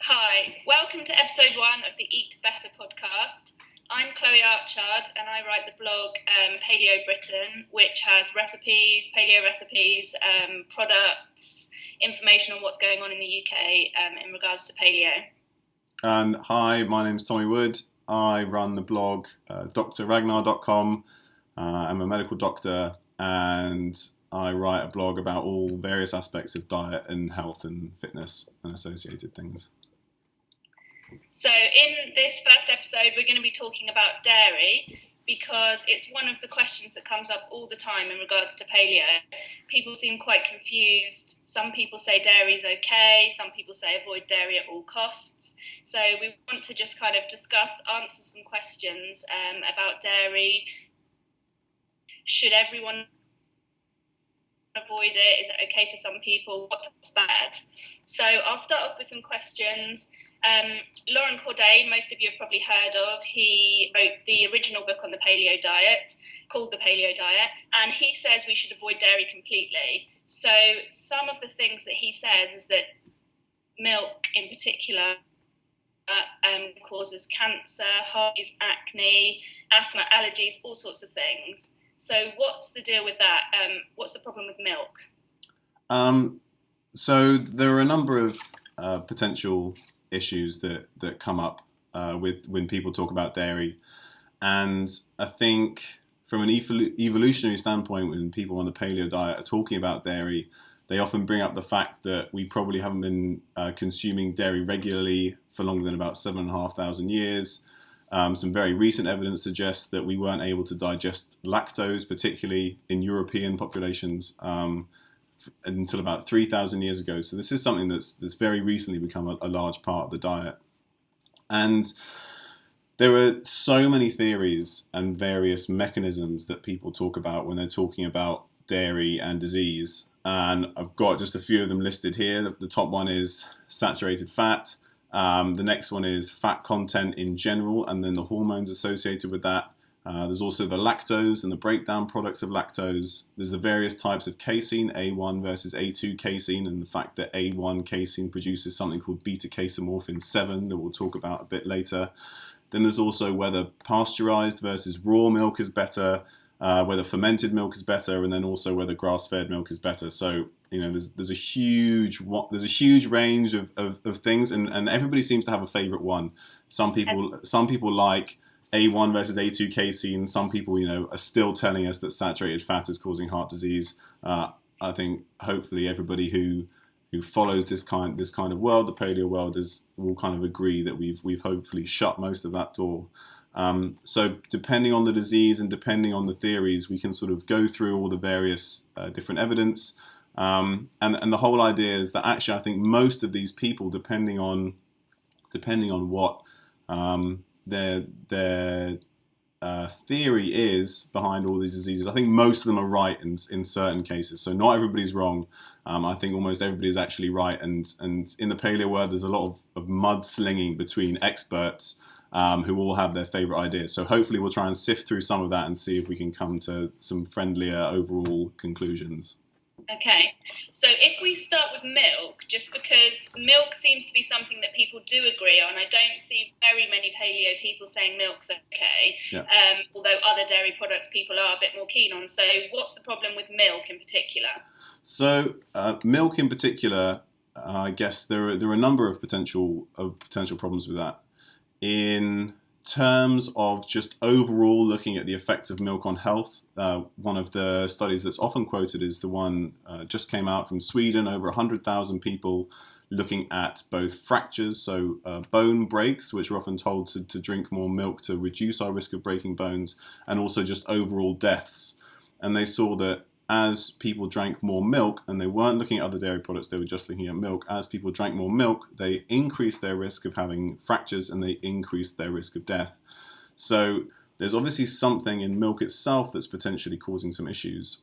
Hi, welcome to episode 1 of the Eat Better podcast. I'm Chloe Archard and I write the blog Paleo Britain, which has recipes, paleo recipes, products, information on what's going on in the UK in regards to paleo. And hi, my name's Tommy Wood. I run the blog drragnar.com. I'm a medical doctor and I write a blog about all various aspects of diet and health and fitness and associated things. So in this first episode, we're going to be talking about dairy because it's one of the questions that comes up all the time in regards to paleo. People seem quite confused. Some people say dairy is okay. Some people say avoid dairy at all costs. So we want to just kind of answer some questions about dairy. Should everyone avoid it? Is it okay for some people? What's bad? So I'll start off with some questions. Laurent Corday, most of you have probably heard of. He wrote the original book on the paleo diet, called The Paleo Diet, and he says we should avoid dairy completely. So some of the things that he says is that milk in particular causes cancer, hives, acne, asthma, allergies, all sorts of things. So what's the deal with that? What's the problem with milk? So there are a number of potential issues that come up with when people talk about dairy, and I think from an evolutionary standpoint, when people on the paleo diet are talking about dairy, they often bring up the fact that we probably haven't been consuming dairy regularly for longer than about 7,500 years. Some very recent evidence suggests that we weren't able to digest lactose, particularly in European populations, until about 3,000 years ago. So this is something that's very recently become a large part of the diet. And there are so many theories and various mechanisms that people talk about when they're talking about dairy and disease. And I've got just a few of them listed here. The top one is saturated fat. The next one is fat content in general, and then the hormones associated with that. There's also the lactose and the breakdown products of lactose. There's the various types of casein, A1 versus A2 casein, and the fact that A1 casein produces something called beta-casomorphin 7 that we'll talk about a bit later. Then there's also whether pasteurized versus raw milk is better, whether fermented milk is better, and then also whether grass-fed milk is better. So there's a huge range of things, and everybody seems to have a favorite one. Some people like A1 versus A2 casein. Some people, are still telling us that saturated fat is causing heart disease. I think hopefully everybody who follows this kind of world, the paleo world, will kind of agree that we've hopefully shut most of that door. So depending on the disease and depending on the theories, we can sort of go through all the various different evidence. And the whole idea is that actually I think most of these people, depending on what their theory is behind all these diseases, I think most of them are right in certain cases. So not everybody's wrong. I think almost everybody is actually right. And in the paleo world, there's a lot of mudslinging between experts who all have their favorite ideas. So hopefully we'll try and sift through some of that and see if we can come to some friendlier overall conclusions. Okay, so if we start with milk, just because milk seems to be something that people do agree on, I don't see very many paleo people saying milk's okay, Yeah. Although other dairy products people are a bit more keen on. So what's the problem with milk in particular? So milk in particular, I guess there are a number of potential problems with that. In terms of just overall looking at the effects of milk on health, one of the studies that's often quoted is the one just came out from Sweden, over 100,000 people looking at both fractures, so bone breaks, which we're often told to drink more milk to reduce our risk of breaking bones, and also just overall deaths. And they saw that as people drank more milk, and they weren't looking at other dairy products, they were just looking at milk, as people drank more milk, they increased their risk of having fractures and they increased their risk of death. So there's obviously something in milk itself that's potentially causing some issues.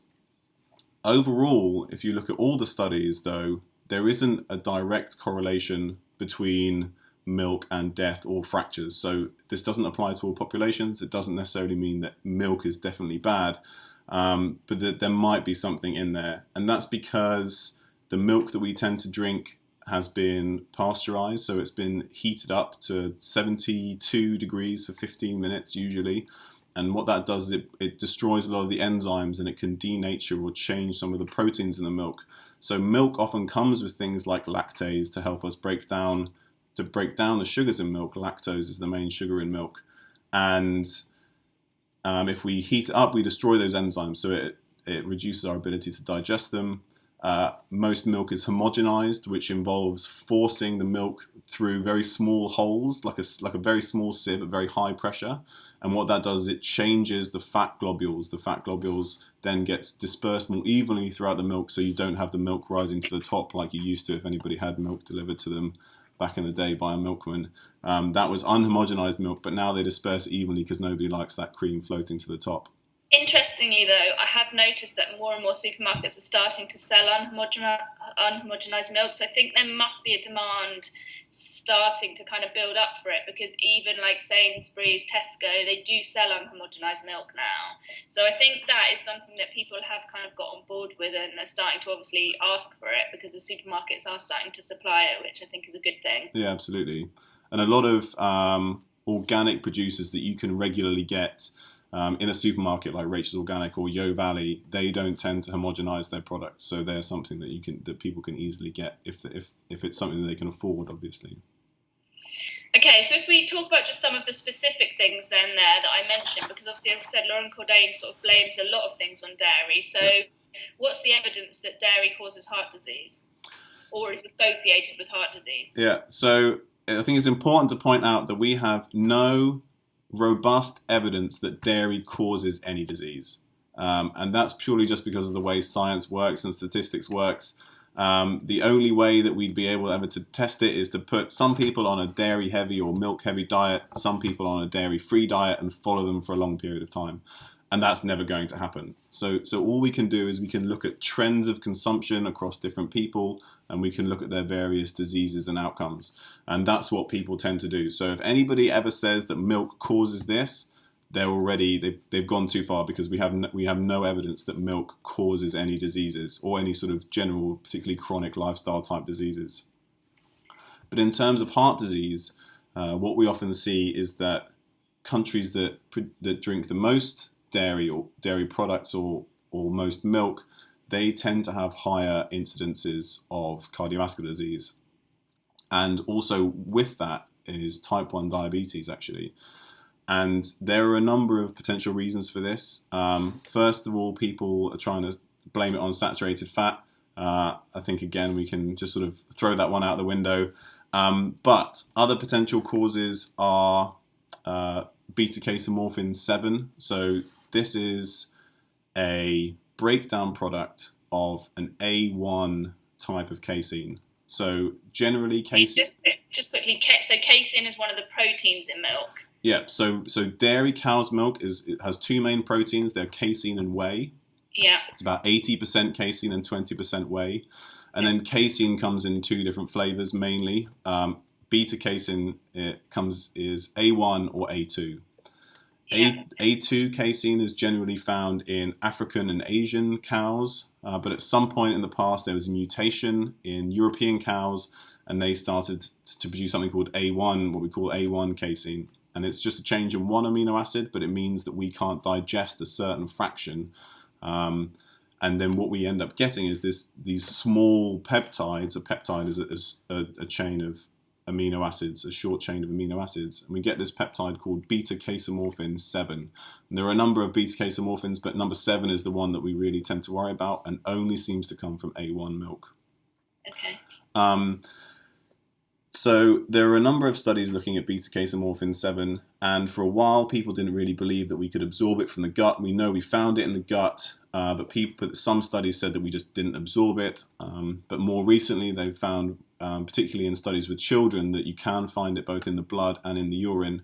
Overall, if you look at all the studies, though, there isn't a direct correlation between milk and death or fractures. So this doesn't apply to all populations. It doesn't necessarily mean that milk is definitely bad. But that there might be something in there. And that's because the milk that we tend to drink has been pasteurized, so it's been heated up to 72 degrees for 15 minutes usually. And what that does is it destroys a lot of the enzymes, and it can denature or change some of the proteins in the milk. So milk often comes with things like lactase to help us break down the sugars in milk. Lactose is the main sugar in milk. And if we heat it up, we destroy those enzymes, so it reduces our ability to digest them. Most milk is homogenized, which involves forcing the milk through very small holes, like a very small sieve at very high pressure. And what that does is it changes the fat globules. The fat globules then gets dispersed more evenly throughout the milk, so you don't have the milk rising to the top like you used to if anybody had milk delivered to them back in the day by a milkman. That was unhomogenized milk, but now they disperse evenly because nobody likes that cream floating to the top. Interestingly, though, I have noticed that more and more supermarkets are starting to sell unhomogenized milk. So I think there must be a demand starting to kind of build up for it, because even like Sainsbury's, Tesco, they do sell unhomogenized milk now. So I think that is something that people have kind of got on board with and are starting to obviously ask for it, because the supermarkets are starting to supply it, which I think is a good thing. Yeah, absolutely. And a lot of organic producers that you can regularly get in a supermarket like Rachel's Organic or Yo Valley, they don't tend to homogenize their products, so they're something that people can easily get if it's something that they can afford, obviously. Okay, so if we talk about just some of the specific things then there that I mentioned, because obviously, as I said, Lauren Cordain sort of blames a lot of things on dairy. So what's the evidence that dairy causes heart disease or is associated with heart disease? Yeah, so I think it's important to point out that we have no robust evidence that dairy causes any disease. And that's purely just because of the way science works and statistics works. The only way that we'd be able ever to test it is to put some people on a dairy-heavy or milk-heavy diet, some people on a dairy-free diet, and follow them for a long period of time. And that's never going to happen. So all we can do is we can look at trends of consumption across different people, and we can look at their various diseases and outcomes. And that's what people tend to do. So if anybody ever says that milk causes this, they've gone too far, because we have no evidence that milk causes any diseases or any sort of general, particularly chronic lifestyle type diseases. But in terms of heart disease, what we often see is that countries that drink the most dairy or dairy products or most milk, they tend to have higher incidences of cardiovascular disease. And also with that is type 1 diabetes, actually. And there are a number of potential reasons for this. First of all, people are trying to blame it on saturated fat. I think, again, we can just sort of throw that one out the window. But other potential causes are beta-casomorphin 7. So this is a breakdown product of an A1 type of casein. So generally, casein... Just quickly, so casein is one of the proteins in milk. Yeah, so dairy cow's milk it has two main proteins. They're casein and whey. Yeah. It's about 80% casein and 20% whey. And then casein comes in two different flavors mainly. Beta casein is A1 or A2. Yeah. A2 casein is generally found in African and Asian cows, but at some point in the past there was a mutation in European cows, and they started to produce something called A1, what we call A1 casein. And it's just a change in one amino acid, but it means that we can't digest a certain fraction. And then what we end up getting is these small peptides. A peptide is a chain of amino acids, a short chain of amino acids. And we get this peptide called beta-casomorphin 7. And there are a number of beta-casomorphins, but number 7 is the one that we really tend to worry about and only seems to come from A1 milk. Okay. So there are a number of studies looking at beta-casomorphin 7, and for a while people didn't really believe that we could absorb it from the gut. We know we found it in the gut, but some studies said that we just didn't absorb it. But more recently they've found, particularly in studies with children, that you can find it both in the blood and in the urine.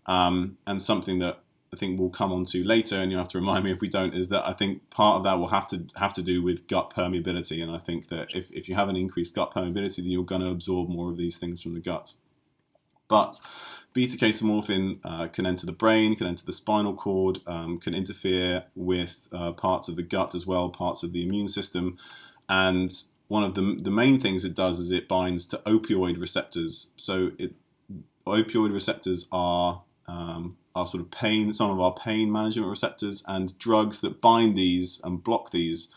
And something that I think we'll come on to later, and you'll have to remind me if we don't, is that I think part of that will have to do with gut permeability. And I think that if you have an increased gut permeability, then you're going to absorb more of these things from the gut. But beta-casomorphin can enter the brain, can enter the spinal cord, can interfere with parts of the gut as well, parts of the immune system. And one of the main things it does is it binds to opioid receptors. So opioid receptors are sort of pain, some of our pain management receptors, and drugs that bind these and block these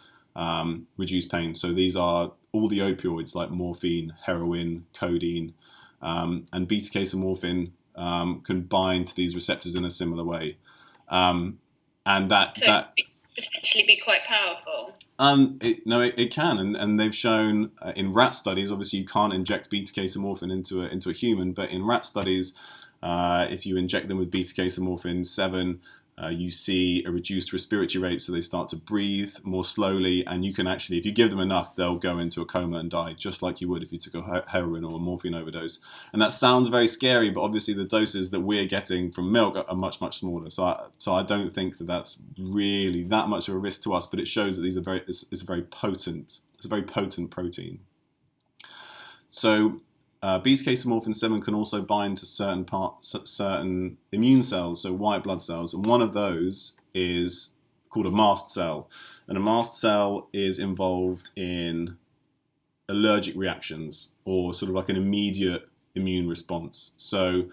reduce pain. So these are all the opioids like morphine, heroin, codeine, and beta-casomorphin can bind to these receptors in a similar way. And that potentially be quite powerful. It can, and they've shown in rat studies. Obviously, you can't inject beta-casomorphin into a human, but in rat studies, if you inject them with beta-casomorphin 7, you see a reduced respiratory rate, so they start to breathe more slowly, and you can actually, if you give them enough, they'll go into a coma and die, just like you would if you took a heroin or a morphine overdose. And that sounds very scary, but obviously the doses that we're getting from milk are much, much smaller. So I don't think that that's really that much of a risk to us, but it shows that it's a very potent protein. So beta-casomorphin 7 can also bind to certain immune cells, so white blood cells, and one of those is called a mast cell. And a mast cell is involved in allergic reactions, or sort of like an immediate immune response. So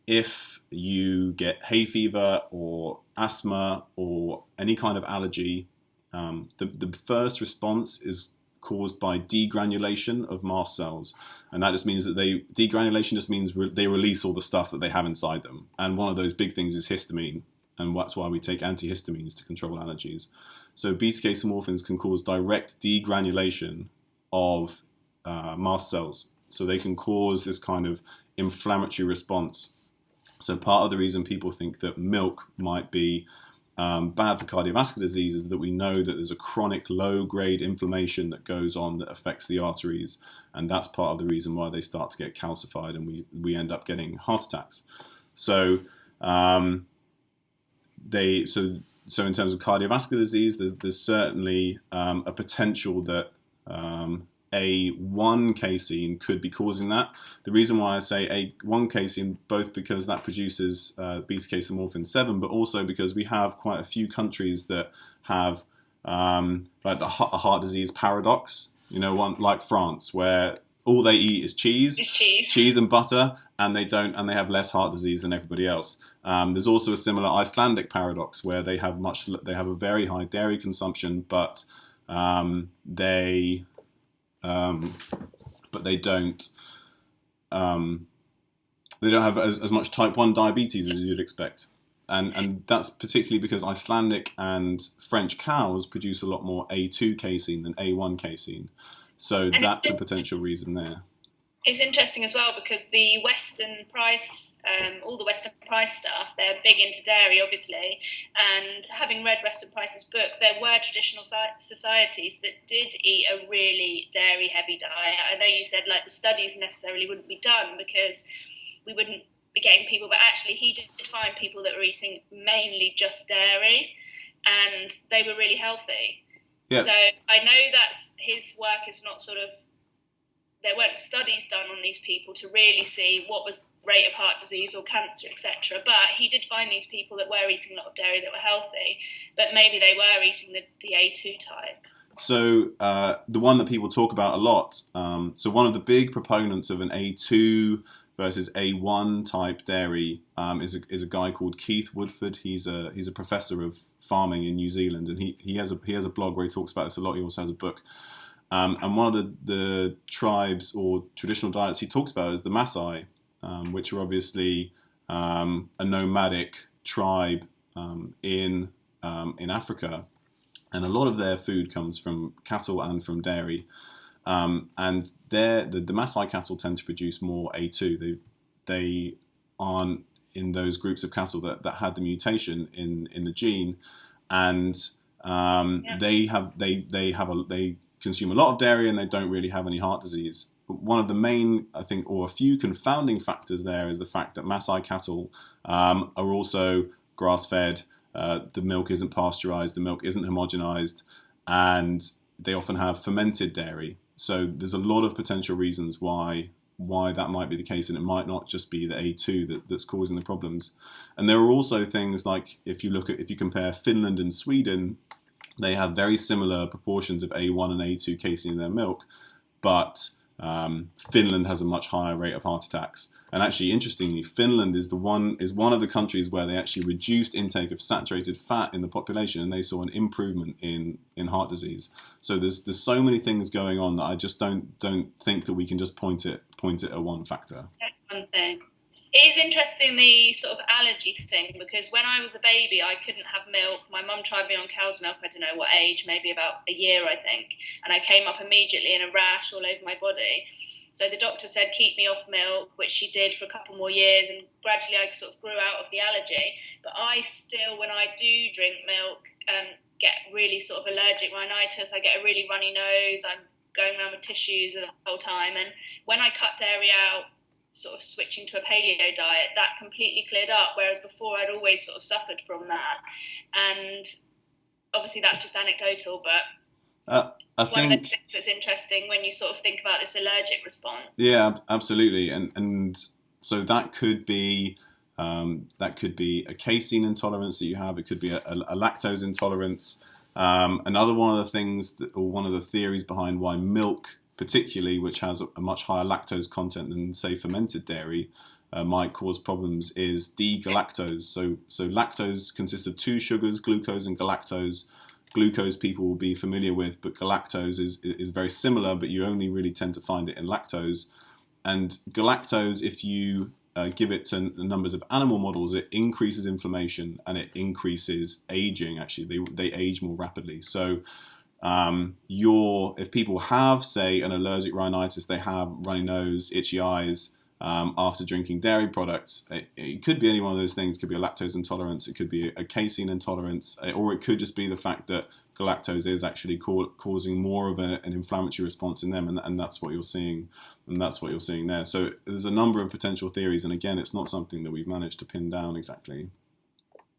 if you get hay fever or asthma or any kind of allergy, the first response is caused by degranulation of mast cells, and that just means that degranulation just means they release all the stuff that they have inside them, and one of those big things is histamine, and that's why we take antihistamines to control allergies. So beta-casomorphins can cause direct degranulation of mast cells, so they can cause this kind of inflammatory response. So part of the reason people think that milk might be bad for cardiovascular disease is that we know that there's a chronic low-grade inflammation that goes on that affects the arteries, and that's part of the reason why they start to get calcified and we end up getting heart attacks. So in terms of cardiovascular disease, there's certainly a potential that A1 casein could be causing that. The reason why I say A1 casein, both because that produces beta-casomorphin 7, but also because we have quite a few countries that have like a heart disease paradox. One like France, where all they eat is cheese and butter, and they have less heart disease than everybody else. There's also a similar Icelandic paradox where they have a very high dairy consumption, but they don't have as much type 1 diabetes as you'd expect. And that's particularly because Icelandic and French cows produce a lot more A2 casein than A1 casein. So that's a potential reason there. It's interesting as well because the Western price, all the Western price stuff, they're big into dairy, obviously. And having read Western Price's book, there were traditional societies that did eat a really dairy-heavy diet. I know you said like the studies necessarily wouldn't be done because we wouldn't be getting people, but actually he did find people that were eating mainly just dairy, and they were really healthy. Yeah. So I know that his work is not sort of, there weren't studies done on these people to really see what was the rate of heart disease or cancer, etc. But he did find these people that were eating a lot of dairy that were healthy, but maybe they were eating the A2 type. So the one that people talk about a lot, so one of the big proponents of an A2 versus A1 type dairy is a guy called Keith Woodford. He's a professor of farming in New Zealand, and he has a blog where he talks about this a lot. He also has a book. And one of the tribes or traditional diets he talks about is the Maasai, which are obviously a nomadic tribe in Africa, and a lot of their food comes from cattle and from dairy. And the Maasai cattle tend to produce more A2. They aren't in those groups of cattle that had the mutation in the gene, and they consume a lot of dairy and they don't really have any heart disease. But one of the main, I think, or a few confounding factors there is the fact that Maasai cattle are also grass-fed. The milk isn't pasteurized, the milk isn't homogenized, and they often have fermented dairy. So there's a lot of potential reasons why that might be the case, and it might not just be the A2 that's causing the problems. And there are also things like if you compare Finland and Sweden, They have very similar proportions of A1 and A2 casein in their milk, but Finland has a much higher rate of heart attacks. And actually, interestingly, Finland is one of the countries where they actually reduced intake of saturated fat in the population, and they saw an improvement in heart disease. So there's so many things going on that I just don't think that we can just point it at one factor. One thing. It is interesting, the sort of allergy thing, because when I was a baby, I couldn't have milk. My mum tried me on cow's milk, I don't know what age, maybe about a year, I think. And I came up immediately in a rash all over my body. So the doctor said, keep me off milk, which she did for a couple more years. And gradually I sort of grew out of the allergy. But I still, when I do drink milk, get really sort of allergic rhinitis. I get a really runny nose. I'm going around with tissues the whole time. And when I cut dairy out, sort of switching to a paleo diet, that completely cleared up, whereas before I'd always sort of suffered from that. And obviously that's just anecdotal, but it's one of those things that's interesting when you sort of think about this allergic response. Yeah, absolutely. And so that could be a casein intolerance that you have. It could be a lactose intolerance. Another one of the things or one of the theories behind why milk particularly, which has a much higher lactose content than, say, fermented dairy, might cause problems, is D-galactose. So lactose consists of two sugars, glucose and galactose. Glucose people will be familiar with, but galactose is very similar, but you only really tend to find it in lactose. And galactose, if you give it to numbers of animal models, it increases inflammation and it increases aging. Actually, they age more rapidly. So if people have, say, an allergic rhinitis, they have runny nose, itchy eyes after drinking dairy products, it could be any one of those things. It could be a lactose intolerance, it could be a casein intolerance, or it could just be the fact that galactose is actually causing more of an inflammatory response in them, and that's what you're seeing, there. So there's a number of potential theories, and again, it's not something that we've managed to pin down exactly.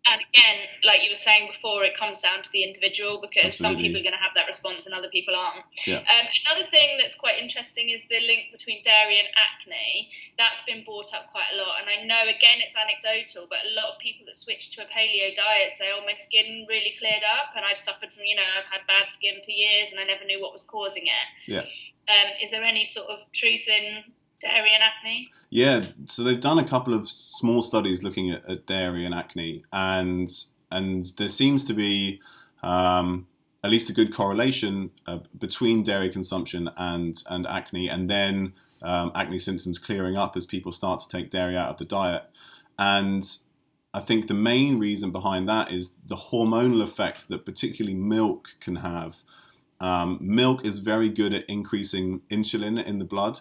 And again, like you were saying before, it comes down to the individual, because Absolutely. Some people are going to have that response and other people aren't. Yeah. Another thing that's quite interesting is the link between dairy and acne. That's been brought up quite a lot. And I know, again, it's anecdotal, but a lot of people that switch to a paleo diet say, oh, my skin really cleared up and I've suffered from, I've had bad skin for years and I never knew what was causing it. Yeah. Is there any sort of truth in dairy and acne? Yeah, so they've done a couple of small studies looking at dairy and acne, and there seems to be at least a good correlation between dairy consumption and acne, and then acne symptoms clearing up as people start to take dairy out of the diet. And I think the main reason behind that is the hormonal effect that particularly milk can have. Milk is very good at increasing insulin in the blood.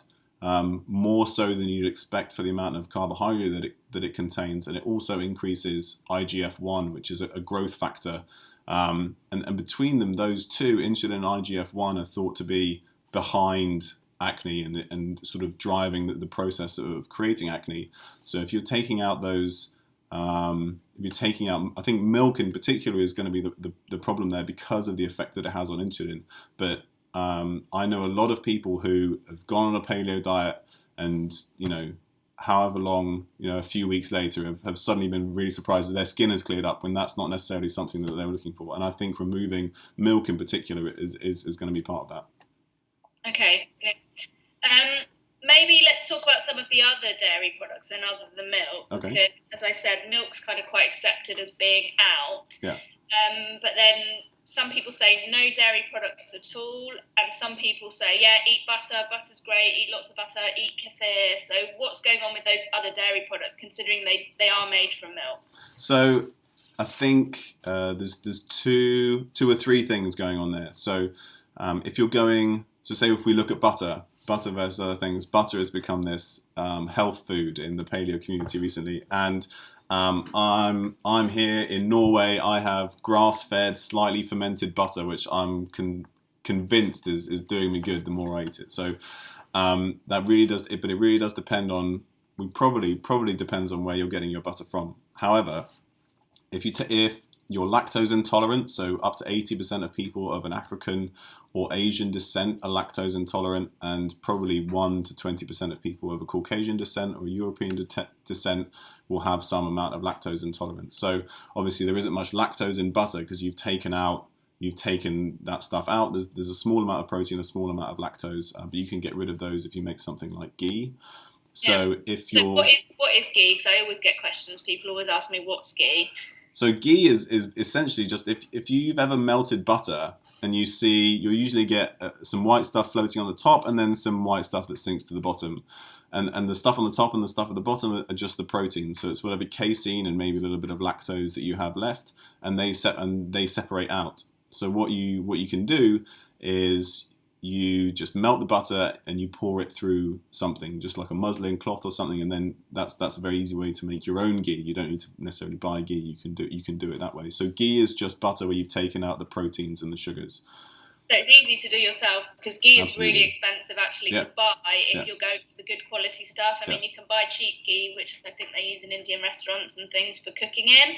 More so than you'd expect for the amount of carbohydrate that it contains, and it also increases IGF-1, which is a growth factor. And between them, those two, insulin and IGF-1, are thought to be behind acne and sort of driving the process of creating acne. So if you're taking out those, I think milk in particular is going to be the problem there because of the effect that it has on insulin. But I know a lot of people who have gone on a paleo diet and, however long, a few weeks later have suddenly been really surprised that their skin has cleared up when that's not necessarily something that they were looking for. And I think removing milk in particular is going to be part of that. Okay. Maybe let's talk about some of the other dairy products then other than milk. Okay. Because, as I said, milk's kind of quite accepted as being out. Yeah. But then some people say no dairy products at all, and some people say, yeah, eat butter, butter's great, eat lots of butter, eat kefir. So what's going on with those other dairy products, considering they are made from milk? So I think there's two or three things going on there. So if you're going, so say if we look at butter versus other things, butter has become this health food in the paleo community recently, and I'm here in Norway. I have grass-fed, slightly fermented butter, which I'm convinced is doing me good the more I eat it. So that really does, but it really does depend on. Probably depends on where you're getting your butter from. However, if you're lactose intolerant, so up to 80% of people of an African or Asian descent are lactose intolerant, and probably 1 to 20% of people of a Caucasian descent or European descent will have some amount of lactose intolerance. So obviously there isn't much lactose in butter because you've taken out you've taken that stuff out. There's a small amount of protein, a small amount of lactose, but you can get rid of those if you make something like ghee. So what is ghee? Because I always get questions. People always ask me what's ghee. So ghee is essentially just if you've ever melted butter and you'll usually get some white stuff floating on the top and then some white stuff that sinks to the bottom. And the stuff on the top and the stuff at the bottom are just the protein. So it's whatever casein and maybe a little bit of lactose that you have left, and they separate out. So what you can do is you just melt the butter and you pour it through something, just like a muslin cloth or something, and then that's a very easy way to make your own ghee. You don't need to necessarily buy ghee. You can do it that way. So ghee is just butter where you've taken out the proteins and the sugars. So it's easy to do yourself, because ghee is really expensive actually to buy if you're going for the good quality stuff. I mean, you can buy cheap ghee, which I think they use in Indian restaurants and things for cooking in,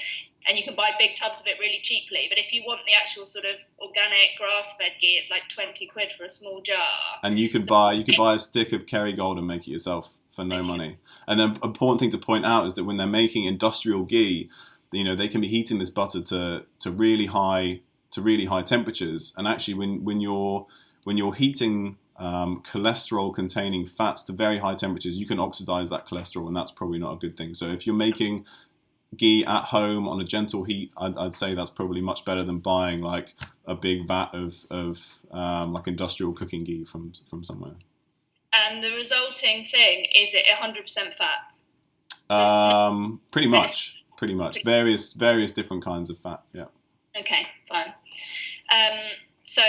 and you can buy big tubs of it really cheaply. But if you want the actual sort of organic grass-fed ghee, it's like 20 quid for a small jar. And you could buy a stick of Kerrygold and make it yourself for no money. And the important thing to point out is that when they're making industrial ghee, they can be heating this butter to really high temperatures, and actually when you're heating cholesterol containing fats to very high temperatures, you can oxidize that cholesterol, and that's probably not a good thing. So if you're making ghee at home on a gentle heat, I'd say that's probably much better than buying like a big vat of like industrial cooking ghee from somewhere. And the resulting thing, is it 100% fat? Pretty much various different kinds of fat. Yeah. Okay, fine. So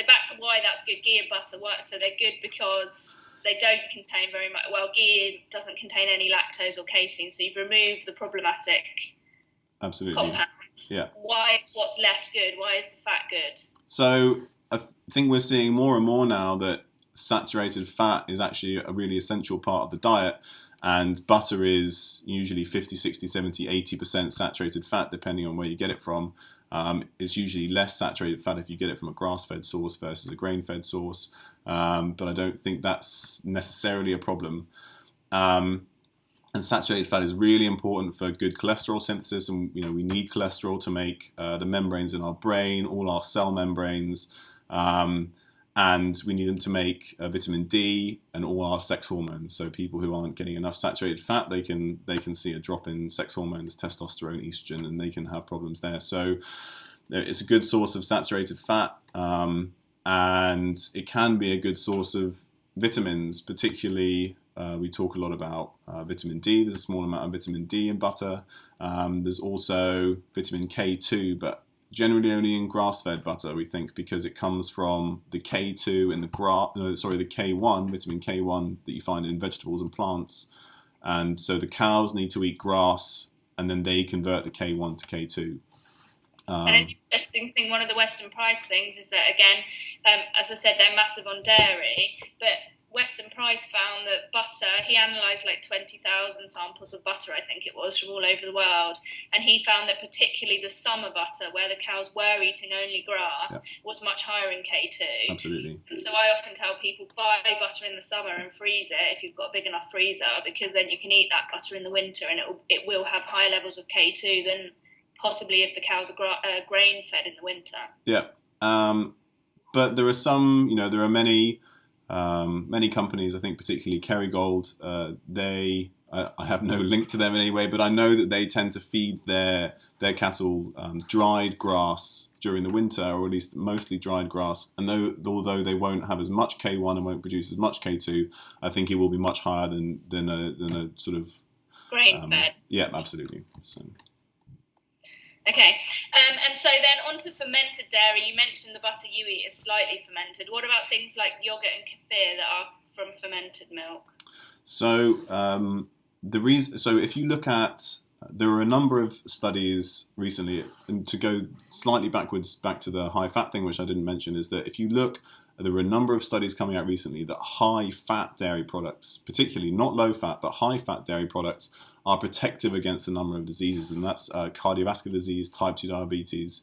back to why that's good. Ghee and butter work. So they're good because they don't contain very much. Well, ghee doesn't contain any lactose or casein, so you've removed the problematic compounds. Yeah. Why is what's left good? Why is the fat good? So I think we're seeing more and more now that saturated fat is actually a really essential part of the diet. And butter is usually 50, 60, 70, 80% saturated fat, depending on where you get it from. It's usually less saturated fat if you get it from a grass-fed source versus a grain-fed source. But I don't think that's necessarily a problem. And saturated fat is really important for good cholesterol synthesis. And we need cholesterol to make the membranes in our brain, all our cell membranes. And we need them to make vitamin D and all our sex hormones. So people who aren't getting enough saturated fat, they can see a drop in sex hormones, testosterone, estrogen, and they can have problems there. So it's a good source of saturated fat, and it can be a good source of vitamins. Particularly, we talk a lot about vitamin D. There's a small amount of vitamin D in butter. There's also vitamin K2, but generally only in grass-fed butter, we think, because it comes from the K2 and the K1, vitamin K1 that you find in vegetables and plants. And so the cows need to eat grass, and then they convert the K1 to K2. And an interesting thing, one of the Western Price things is that, again, as I said, they're massive on dairy, but Weston Price found that butter, he analysed like 20,000 samples of butter, I think it was, from all over the world, and he found that particularly the summer butter, where the cows were eating only grass, was much higher in K2. Absolutely. And so I often tell people, buy butter in the summer and freeze it if you've got a big enough freezer, because then you can eat that butter in the winter and it will have higher levels of K2 than possibly if the cows are grain-fed in the winter. Yeah. But there are some, there are many companies, I think particularly Kerrygold, I have no link to them in any way, but I know that they tend to feed their cattle dried grass during the winter, or at least mostly dried grass. And although they won't have as much K1 and won't produce as much K2, I think it will be much higher than a sort of grain-fed. Yeah, absolutely. So. Okay, and so then on to fermented dairy. You mentioned the butter you eat is slightly fermented. What about things like yogurt and kefir that are from fermented milk? So if you look at, there are a number of studies recently, and to go slightly back to the high fat thing, which I didn't mention, is that if you look, there were a number of studies coming out recently that high fat dairy products, particularly not low fat, but high fat dairy products, are protective against a number of diseases, and that's cardiovascular disease, type 2 diabetes.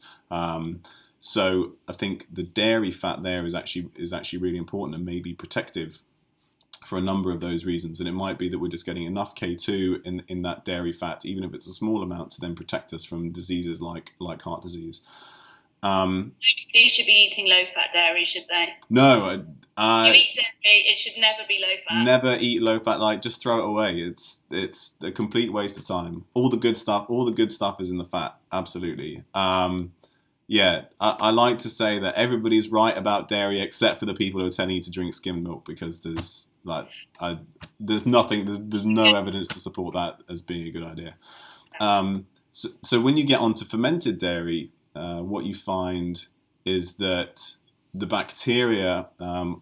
So I think the dairy fat there is actually really important and may be protective for a number of those reasons. And it might be that we're just getting enough K2 in that dairy fat, even if it's a small amount, to then protect us from diseases like heart disease. Nobody should be eating low-fat dairy, should they? No, you eat dairy, it should never be low-fat. Never eat low-fat. Like, just throw it away. It's a complete waste of time. All the good stuff is in the fat. Absolutely. Yeah, I like to say that everybody's right about dairy except for the people who are telling you to drink skim milk, because there's no evidence to support that as being a good idea. So when you get onto fermented dairy, what you find is that the bacteria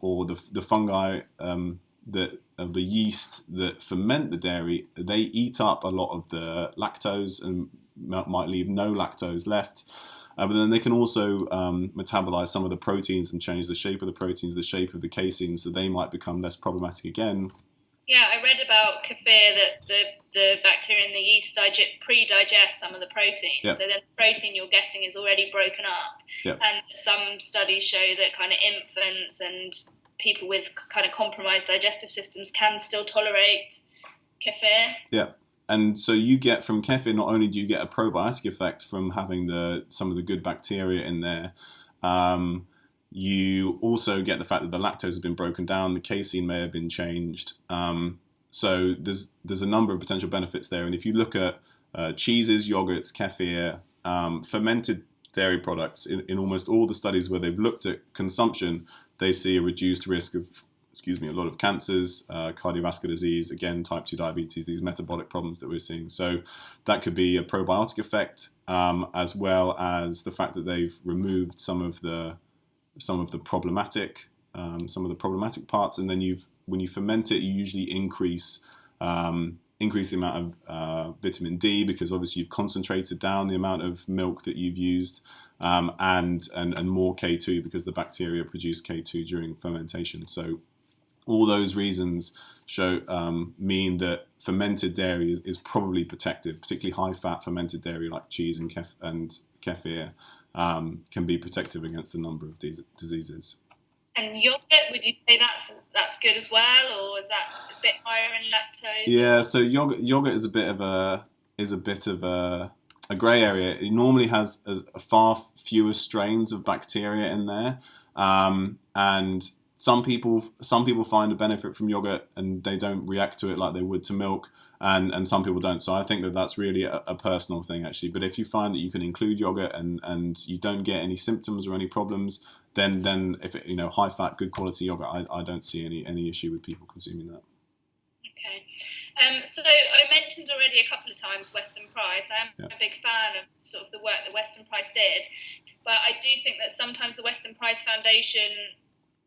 or the fungi the yeast that ferment the dairy, they eat up a lot of the lactose and might leave no lactose left. But then they can also metabolize some of the proteins and change the shape of the proteins, the shape of the casein, so they might become less problematic again. Yeah, I read about kefir that the bacteria in the yeast pre-digest some of the protein. Yep. So then the protein you're getting is already broken up. Yep. And some studies show that kind of infants and people with kind of compromised digestive systems can still tolerate kefir. Yeah. And so you get from kefir, not only do you get a probiotic effect from having some of the good bacteria in there, you also get the fact that the lactose has been broken down, the casein may have been changed. So there's a number of potential benefits there. And if you look at cheeses, yogurts, kefir, fermented dairy products, in almost all the studies where they've looked at consumption, they see a reduced risk of a lot of cancers, cardiovascular disease, again, type 2 diabetes, these metabolic problems that we're seeing. So that could be a probiotic effect, as well as the fact that they've removed some of the problematic parts. And then when you ferment it, you usually increase the amount of vitamin D, because obviously you've concentrated down the amount of milk that you've used, and more K2, because the bacteria produce K2 during fermentation. So all those reasons mean that fermented dairy is probably protective, particularly high-fat fermented dairy like cheese and kefir can be protective against a number of diseases. And yogurt, would you say that's good as well, or is that a bit higher in lactose? Yeah, so yogurt is a bit of a grey area. It normally has a far fewer strains of bacteria in there, and some people find a benefit from yogurt and they don't react to it like they would to milk, and some people don't. So I think that's really a personal thing, actually. But if you find that you can include yogurt and you don't get any symptoms or any problems, then if high fat, good quality yogurt, I don't see any issue with people consuming that. Okay. So I mentioned already a couple of times Weston Price. I am a big fan of sort of the work that Weston Price did, but I do think that sometimes the Weston Price Foundation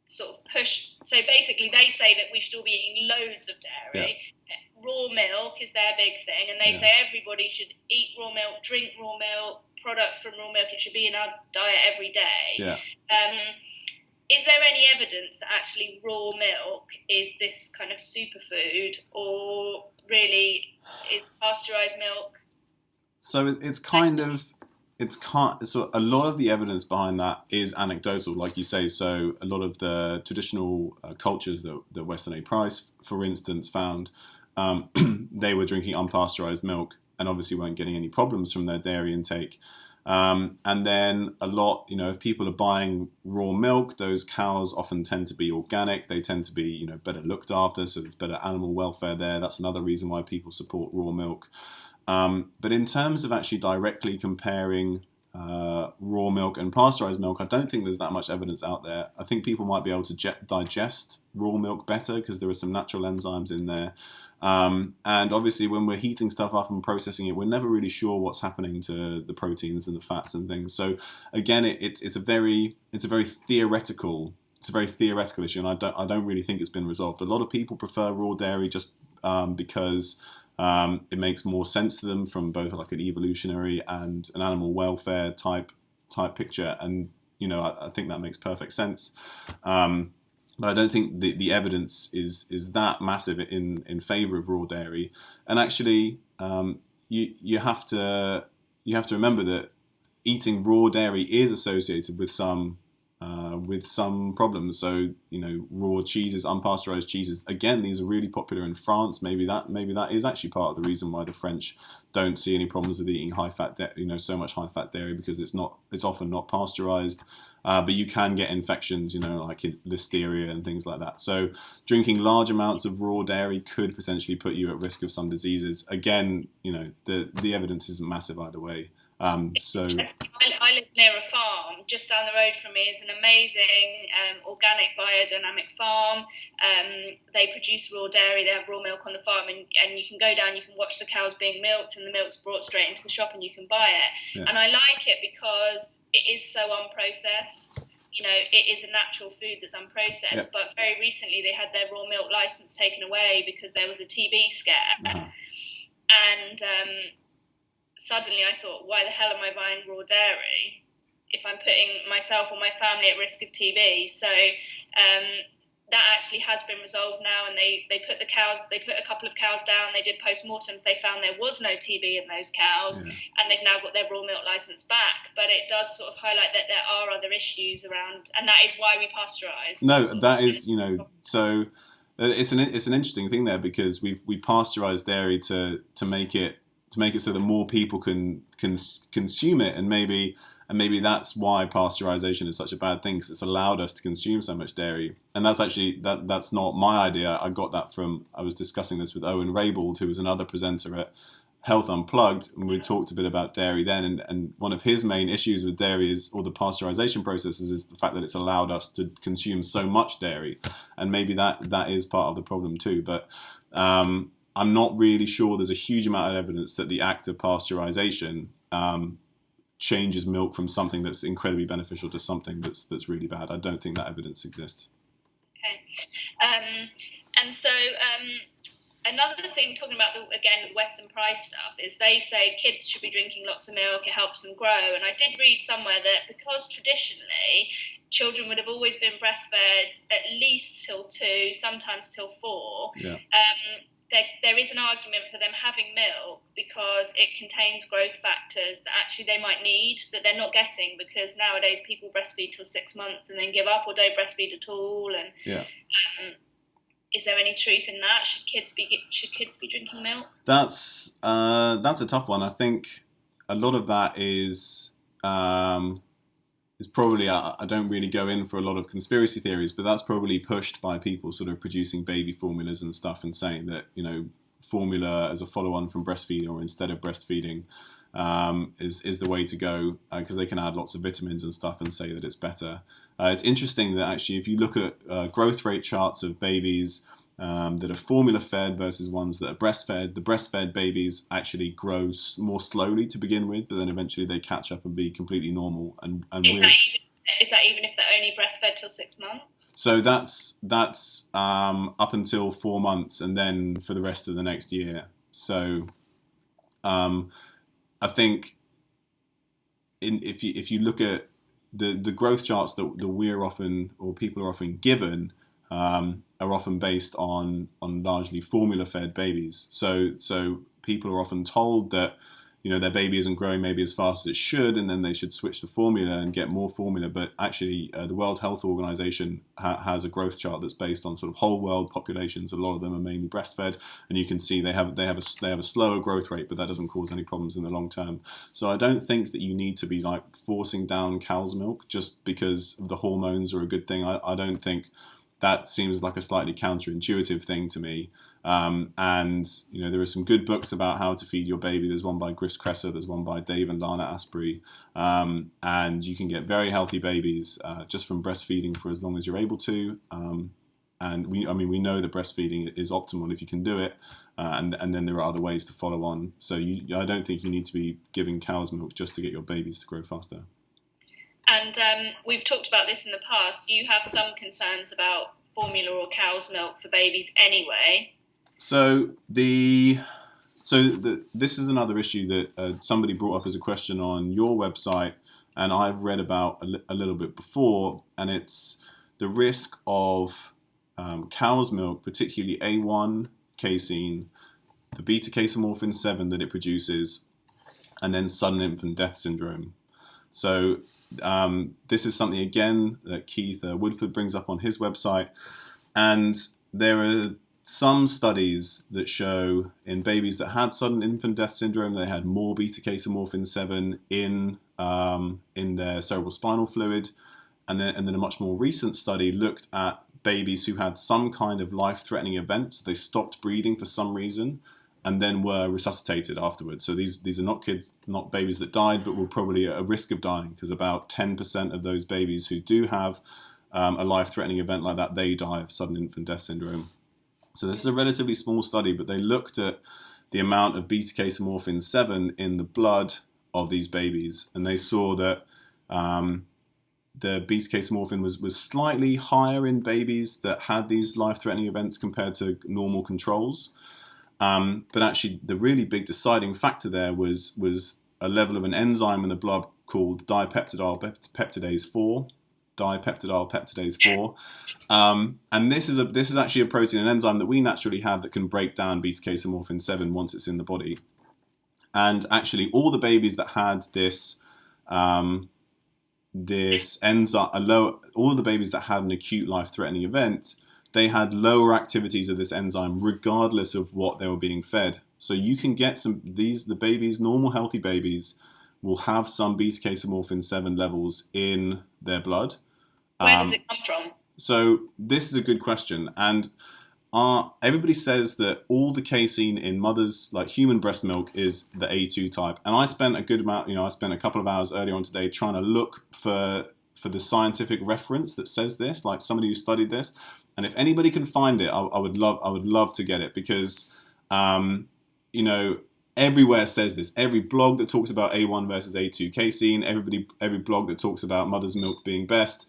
sort of push. So basically they say that we should all be eating loads of dairy. Yeah. Raw milk is their big thing, and they say everybody should eat raw milk, drink raw milk, products from raw milk. It should be in our diet every day. Yeah. Is there any evidence that actually raw milk is this kind of superfood, or really is pasteurized milk? So so a lot of the evidence behind that is anecdotal, like you say. So a lot of the traditional cultures that Weston A. Price, for instance, found, they were drinking unpasteurized milk and obviously weren't getting any problems from their dairy intake. And then a lot, if people are buying raw milk, those cows often tend to be organic. They tend to be, better looked after, so there's better animal welfare there. That's another reason why people support raw milk. But in terms of actually directly comparing raw milk and pasteurized milk, I don't think there's that much evidence out there. I think people might be able to digest raw milk better because there are some natural enzymes in there. And obviously when we're heating stuff up and processing it, we're never really sure what's happening to the proteins and the fats and things. So again, it's a very theoretical issue, and I don't really think it's been resolved. A lot of people prefer raw dairy just because it makes more sense to them from both like an evolutionary and an animal welfare type picture, and I think that makes perfect sense. But I don't think the evidence is that massive in favour of raw dairy. And actually, you have to remember that eating raw dairy is associated with some with some problems. So, raw cheeses, unpasteurized cheeses. Again, these are really popular in France. Maybe that is actually part of the reason why the French don't see any problems with eating high fat, so much high fat dairy, because it's often not pasteurized. But you can get infections, like listeria and things like that. So drinking large amounts of raw dairy could potentially put you at risk of some diseases. Again, the evidence isn't massive either way. I live near a farm. Just down the road from me is an amazing organic biodynamic farm. They produce raw dairy. They have raw milk on the farm, and you can go down, you can watch the cows being milked, and the milk's brought straight into the shop and you can buy it. Yeah. And I like it because it is so unprocessed. It is a natural food that's unprocessed. Yeah. But very recently they had their raw milk license taken away because there was a TB scare. Uh-huh. And suddenly I thought, why the hell am I buying raw dairy if I'm putting myself or my family at risk of TB? So that actually has been resolved now, and they put a couple of cows down, they did post-mortems, they found there was no TB in those cows, yeah. And they've now got their raw milk licence back. But it does sort of highlight that there are other issues around, and that is why we pasteurize. No, that is, so it's an interesting thing there, because we pasteurize dairy to make it so that more people can consume it, and maybe that's why pasteurization is such a bad thing, because it's allowed us to consume so much dairy. And that's actually that's not my idea. I got that I was discussing this with Owen Raybould, who was another presenter at Health Unplugged, and we talked a bit about dairy then. And one of his main issues with dairy or the pasteurization processes is the fact that it's allowed us to consume so much dairy, and maybe that is part of the problem too. But I'm not really sure there's a huge amount of evidence that the act of pasteurization changes milk from something that's incredibly beneficial to something that's really bad. I don't think that evidence exists. Okay. And so another thing, talking about, again, Western price stuff, is they say kids should be drinking lots of milk, it helps them grow. And I did read somewhere that because traditionally children would have always been breastfed at least till 2, sometimes till 4, yeah. There is an argument for them having milk because it contains growth factors that actually they might need, that they're not getting, because nowadays people breastfeed till 6 months and then give up or don't breastfeed at all. And yeah. Is there any truth in that? Should kids be drinking milk? That's a tough one. I think a lot of that is probably, I don't really go in for a lot of conspiracy theories, but that's probably pushed by people sort of producing baby formulas and stuff and saying that, formula as a follow-on from breastfeeding or instead of breastfeeding is the way to go, because they can add lots of vitamins and stuff and say that it's better. It's interesting that actually if you look at growth rate charts of babies that are formula fed versus ones that are breastfed, the breastfed babies actually grow more slowly to begin with, but then eventually they catch up and be completely normal. And is that even if they're only breastfed till 6 months? So that's up until 4 months, and then for the rest of the next year. So I think if you look at the growth charts that we're often, or people are often given, are often based on largely formula-fed babies. So people are often told that their baby isn't growing maybe as fast as it should, and then they should switch to formula and get more formula. But actually, the World Health Organization has a growth chart that's based on sort of whole world populations. A lot of them are mainly breastfed, and you can see they have a slower growth rate, but that doesn't cause any problems in the long term. So I don't think that you need to be like forcing down cow's milk just because the hormones are a good thing. I don't think. That seems like a slightly counterintuitive thing to me. And there are some good books about how to feed your baby. There's one by Gris Kresser, there's one by Dave and Lana Asprey. And you can get very healthy babies just from breastfeeding for as long as you're able to. And we know that breastfeeding is optimal if you can do it. And then there are other ways to follow on. So I don't think you need to be giving cow's milk just to get your babies to grow faster. And we've talked about this in the past. You have some concerns about formula or cow's milk for babies anyway. So this is another issue that somebody brought up as a question on your website, and I've read about a little bit before, and it's the risk of cow's milk, particularly A1 casein, the beta-casomorphin 7 that it produces, and then sudden infant death syndrome. So this is something, again, that Keith Woodford brings up on his website. And there are some studies that show in babies that had sudden infant death syndrome, they had more beta-casomorphin 7 in their cerebrospinal fluid. And then a much more recent study looked at babies who had some kind of life-threatening event. So they stopped breathing for some reason and then were resuscitated afterwards. So these are not kids, not babies that died, but were probably at a risk of dying, because about 10% of those babies who do have a life-threatening event like that, they die of sudden infant death syndrome. So this is a relatively small study, but they looked at the amount of beta-casomorphin 7 in the blood of these babies, and they saw that the beta-casomorphin was slightly higher in babies that had these life-threatening events compared to normal controls. But actually, the really big deciding factor there was a level of an enzyme in the blood called dipeptidyl peptidase 4. And this is actually a protein, an enzyme that we naturally have that can break down beta-casomorphin 7 once it's in the body. And actually, all the babies that had this enzyme, all of the babies that had an acute life-threatening event, they had lower activities of this enzyme regardless of what they were being fed. So you can get the babies, normal healthy babies, will have some beta-casomorphin 7 levels in their blood. Where does it come from? So this is a good question. And everybody says that all the casein in mothers, like human breast milk, is the A2 type. And I spent a good amount, I spent a couple of hours earlier on today trying to look for the scientific reference that says this, like somebody who studied this. And if anybody can find it, I would love to get it, because everywhere says this. Every blog that talks about A1 versus A2 casein, every blog that talks about mother's milk being best,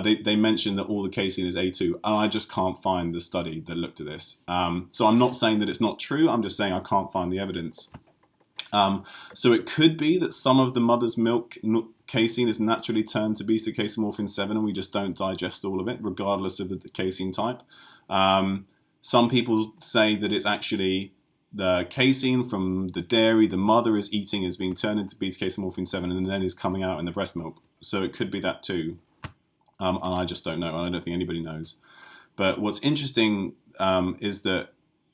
they mention that all the casein is A2, and I just can't find the study that looked at this. So I'm not saying that it's not true. I'm just saying I can't find the evidence. So it could be that some of the mother's milk casein is naturally turned to beta-casomorphin 7, and we just don't digest all of it, regardless of the casein type. Some people say that it's actually the casein from the dairy the mother is eating is being turned into beta-casomorphin 7 and then is coming out in the breast milk. So it could be that too. And I just don't know. I don't think anybody knows. But what's interesting is that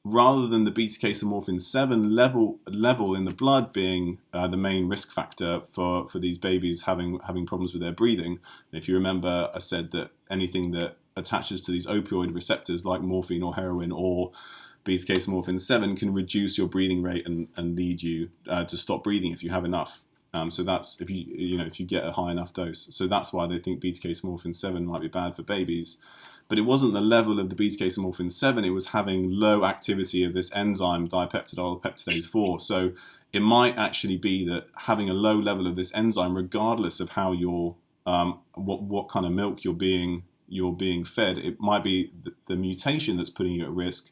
rather than the beta-casomorphin 7 level in the blood being the main risk factor for these babies having problems with their breathing, if you remember, I said that anything that attaches to these opioid receptors like morphine or heroin or beta-casomorphin 7 can reduce your breathing rate and lead you to stop breathing if you have enough. So that's if you get a high enough dose. So that's why they think beta-casomorphin 7 might be bad for babies. But it wasn't the level of the beta-casomorphin 7, it was having low activity of this enzyme, dipeptidyl peptidase 4. So it might actually be that having a low level of this enzyme, regardless of how you're, what kind of milk you're being fed, it might be the mutation that's putting you at risk,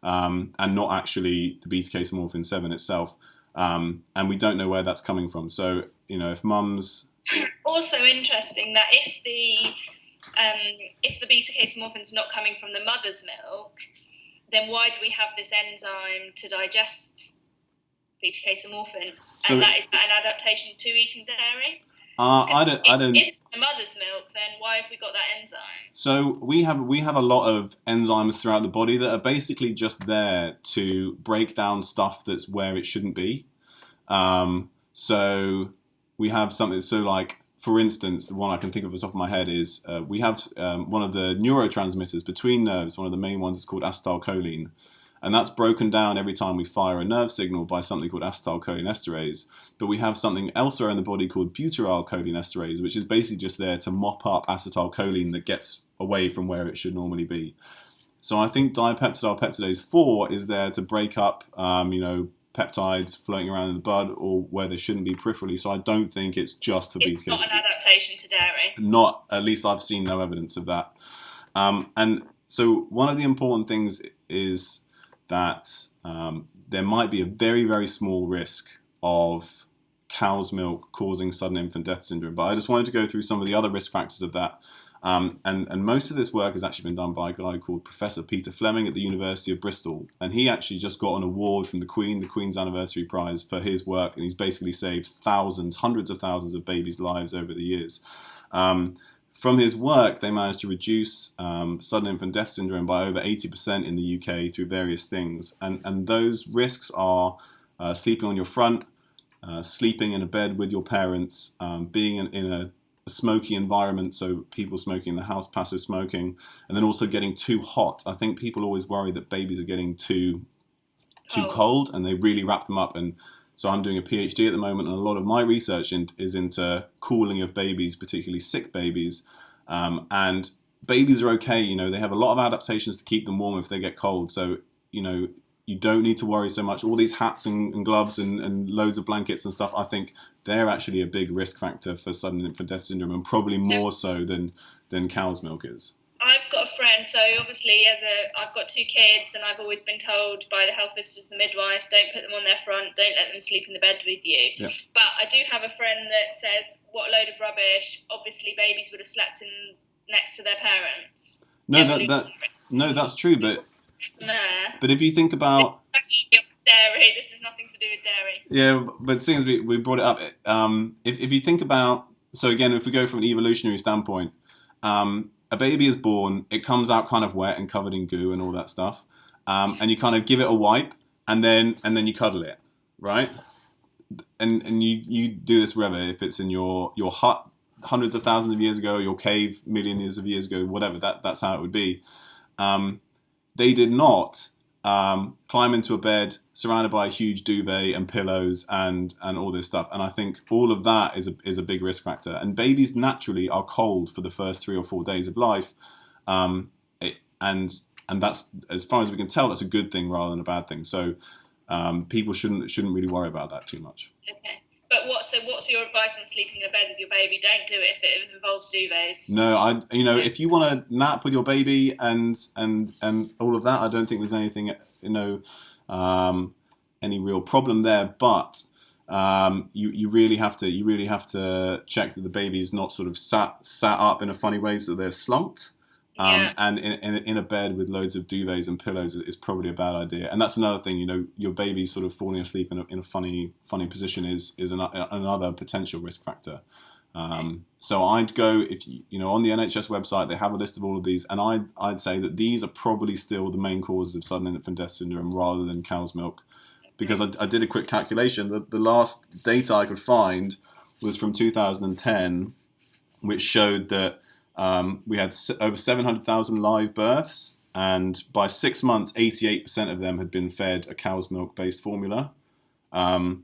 and not actually the beta-casomorphin 7 itself. And we don't know where that's coming from. So, if mums... Also interesting that if the beta-casomorphin is not coming from the mother's milk, then why do we have this enzyme to digest beta-casomorphin? And is that an adaptation to eating dairy? I don't. If it's the mother's milk, then why have we got that enzyme? So we have a lot of enzymes throughout the body that are basically just there to break down stuff that's where it shouldn't be. So we have something. So like, for instance, the one I can think of off the top of my head is we have one of the neurotransmitters between nerves. One of the main ones is called acetylcholine. And that's broken down every time we fire a nerve signal by something called acetylcholinesterase. But we have something elsewhere in the body called butyrylcholinesterase, which is basically just there to mop up acetylcholine that gets away from where it should normally be. So I think dipeptidyl peptidase 4 is there to break up, peptides floating around in the blood or where they shouldn't be peripherally. So I don't think it's just for these cases. It's not an adaptation to dairy. Not, at least I've seen no evidence of that. And so one of the important things is that there might be a very, very small risk of cow's milk causing sudden infant death syndrome. But I just wanted to go through some of the other risk factors of that. And most of this work has actually been done by a guy called Professor Peter Fleming at the University of Bristol. And he actually just got an award from the Queen's Anniversary Prize for his work. And he's basically saved thousands, hundreds of thousands of babies' lives over the years. From his work, they managed to reduce sudden infant death syndrome by over 80% in the UK through various things. And those risks are sleeping on your front, sleeping in a bed with your parents, being in a smoky environment, so people smoking in the house, passive smoking, and then also getting too hot. I think people always worry that babies are getting too cold, and they really wrap them up. And so I'm doing a PhD at the moment, and a lot of my research is into cooling of babies, particularly sick babies. And babies are okay, they have a lot of adaptations to keep them warm if they get cold. So, you don't need to worry so much. All these hats and gloves and loads of blankets and stuff, I think they're actually a big risk factor for sudden infant death syndrome, and probably more so than cow's milk is. I've got a friend, so obviously I've got 2 kids, and I've always been told by the health visitors, the midwives, don't put them on their front, don't let them sleep in the bed with you. Yeah. But I do have a friend that says, what a load of rubbish, obviously babies would have slept next to their parents. No, that's true, but if you think about dairy, this has nothing to do with dairy. Yeah, but seeing as we brought it up, if you think about, so again, if we go from an evolutionary standpoint, a baby is born, it comes out kind of wet and covered in goo and all that stuff, and you kind of give it a wipe, and then you cuddle it, right? And you do this wherever, if it's in your hut hundreds of thousands of years ago, your cave millions of years ago, whatever, that's how it would be. They did not climb into a bed surrounded by a huge duvet and pillows and all this stuff. And I think all of that is a big risk factor. And babies naturally are cold for the first 3 or 4 days of life. And that's, as far as we can tell, that's a good thing rather than a bad thing. So people shouldn't really worry about that too much. Okay. But what's your advice on sleeping in a bed with your baby? Don't do it if it involves duvets. No, if you want to nap with your baby and all of that, I don't think there's anything, any real problem there. But you really have to check that the baby is not sort of sat up in a funny way so they're slumped. And in a bed with loads of duvets and pillows is probably a bad idea. And that's another thing, your baby sort of falling asleep in a funny position is another potential risk factor. So I'd go, if on the NHS website they have a list of all of these, and I'd say that these are probably still the main causes of sudden infant death syndrome rather than cow's milk, because I did a quick calculation. The last data I could find was from 2010, which showed that we had over 700,000 live births, and by 6 months, 88% of them had been fed a cow's milk-based formula. And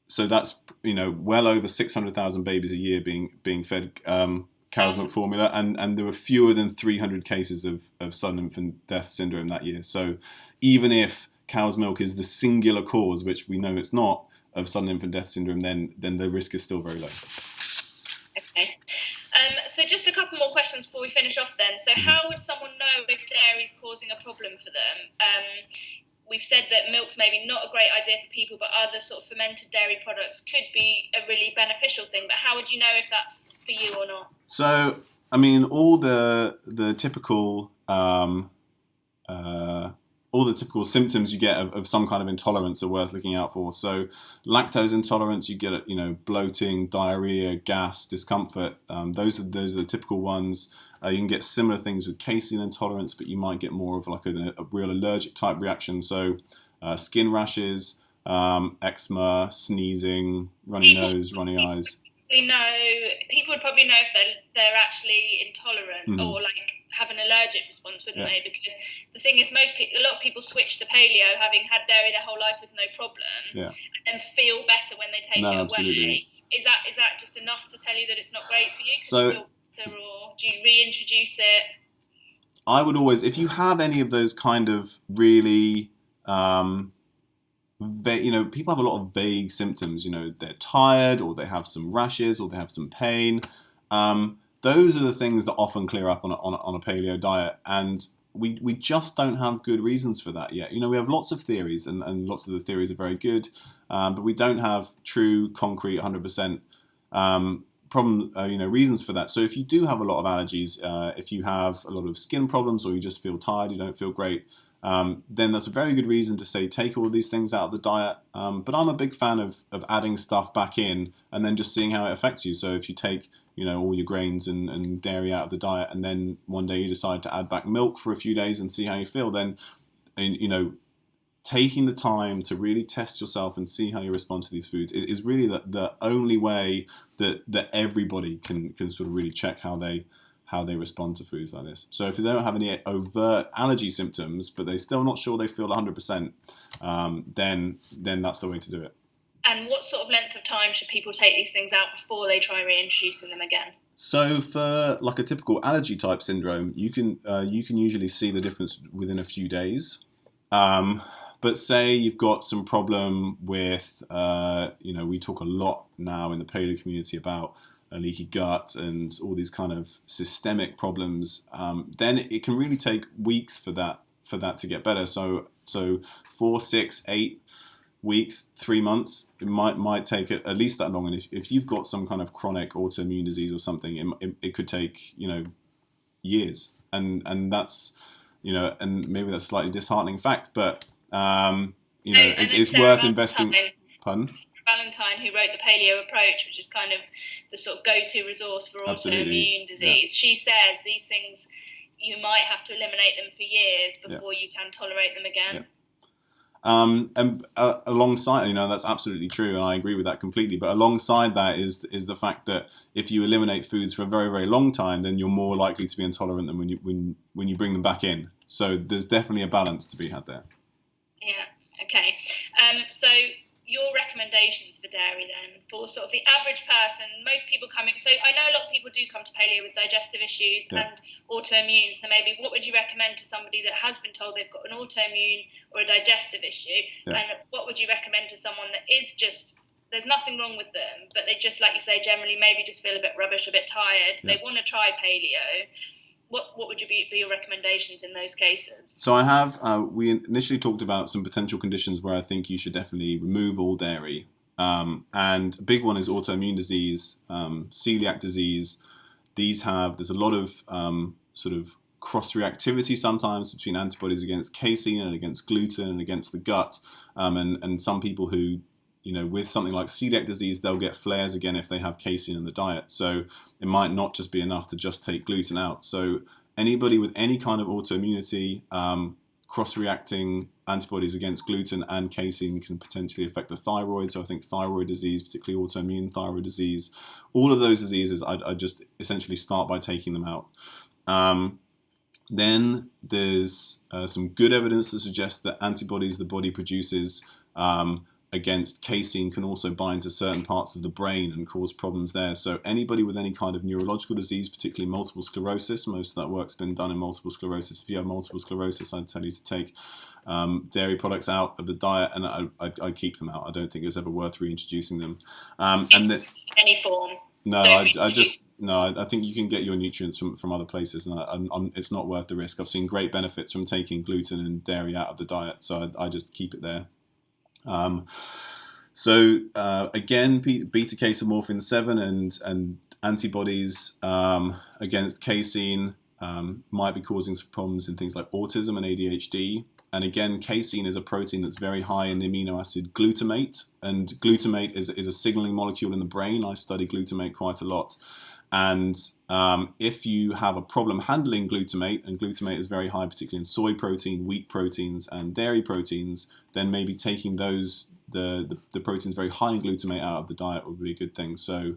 so that's, well over 600,000 babies a year being fed cow's milk formula, and there were fewer than 300 cases of sudden infant death syndrome that year. So even if cow's milk is the singular cause, which we know it's not, of sudden infant death syndrome, then the risk is still very low. Okay. So just a couple more questions before we finish off then. So how would someone know if dairy is causing a problem for them? We've said that milk's maybe not a great idea for people, but other sort of fermented dairy products could be a really beneficial thing. But how would you know if that's for you or not? So, all the typical symptoms you get of some kind of intolerance are worth looking out for. So lactose intolerance, you get bloating, diarrhea, gas, discomfort. Those are the typical ones. You can get similar things with casein intolerance, but you might get more of like a real allergic type reaction. So skin rashes, eczema, sneezing, runny nose, runny eyes. People would probably know if they're actually intolerant or like have an allergic response, wouldn't they? Because the thing is, a lot of people switch to paleo having had dairy their whole life with no problem, and feel better when they take it away. Absolutely. Is that just enough to tell you that it's not great for you? So, you feel better, or do you reintroduce it? I would always, if you have any of those kind of really people have a lot of vague symptoms. They're tired, or they have some rashes, or they have some pain. Those are the things that often clear up on a paleo diet, and we just don't have good reasons for that yet. We have lots of theories, and lots of the theories are very good, but we don't have true, concrete, 100% reasons for that. So if you do have a lot of allergies, if you have a lot of skin problems, or you just feel tired, you don't feel great, then that's a very good reason to say take all these things out of the diet. But I'm a big fan of adding stuff back in and then just seeing how it affects you. So if you take all your grains and dairy out of the diet, and then one day you decide to add back milk for a few days and see how you feel, then taking the time to really test yourself and see how you respond to these foods is really the only way that everybody can sort of really check how they respond to foods like this. So if they don't have any overt allergy symptoms, but they're still not sure they feel 100%, then that's the way to do it. And what sort of length of time should people take these things out before they try reintroducing them again? So for like a typical allergy type syndrome, you can usually see the difference within a few days. But say you've got some problem with, we talk a lot now in the paleo community about a leaky gut and all these kind of systemic problems, then it can really take weeks for that to get better. So 4, 6, 8 weeks, 3 months, it might take at least that long. And if you've got some kind of chronic autoimmune disease or something, it could take years. And that's and maybe that's a slightly disheartening fact, but it's worth investing. Pardon? Valentine, who wrote the Paleo Approach, which is kind of the sort of go-to resource for autoimmune disease. Yeah. She says these things, you might have to eliminate them for years before you can tolerate them again. Yeah. And alongside, that's absolutely true, and I agree with that completely. But alongside that is the fact that if you eliminate foods for a very, very long time, then you're more likely to be intolerant than when you bring them back in. So there's definitely a balance to be had there. Yeah. Okay. So your recommendations for dairy then, for sort of the average person, most people coming, so I know a lot of people do come to paleo with digestive issues and autoimmune, so maybe what would you recommend to somebody that has been told they've got an autoimmune or a digestive issue, and what would you recommend to someone that is just, there's nothing wrong with them, but they just, like you say, generally maybe just feel a bit rubbish, a bit tired, they want to try paleo? What would be your recommendations in those cases? So I have, we initially talked about some potential conditions where I think you should definitely remove all dairy. And a big one is autoimmune disease, celiac disease. There's a lot of sort of cross-reactivity sometimes between antibodies against casein and against gluten and against the gut. And some people who with something like celiac disease, they'll get flares again if they have casein in the diet. So it might not just be enough to just take gluten out. So anybody with any kind of autoimmunity, cross-reacting antibodies against gluten and casein can potentially affect the thyroid. So I think thyroid disease, particularly autoimmune thyroid disease, all of those diseases, I just essentially start by taking them out. Then there's some good evidence to suggest that antibodies the body produces against casein can also bind to certain parts of the brain and cause problems there. So anybody with any kind of neurological disease, particularly multiple sclerosis, most of that work's been done in multiple sclerosis. If you have multiple sclerosis, I'd tell you to take dairy products out of the diet, and I keep them out. I don't think it's ever worth reintroducing them. In any form? No, I think you can get your nutrients from other places, and it's not worth the risk. I've seen great benefits from taking gluten and dairy out of the diet, so I just keep it there. Again, beta-casomorphin 7 and antibodies against casein might be causing some problems in things like autism and ADHD. And again, casein is a protein that's very high in the amino acid glutamate, and glutamate is a signaling molecule in the brain. I study glutamate quite a lot. And if you have a problem handling glutamate, and glutamate is very high, particularly in soy protein, wheat proteins, and dairy proteins, then maybe taking those, the proteins very high in glutamate out of the diet would be a good thing. So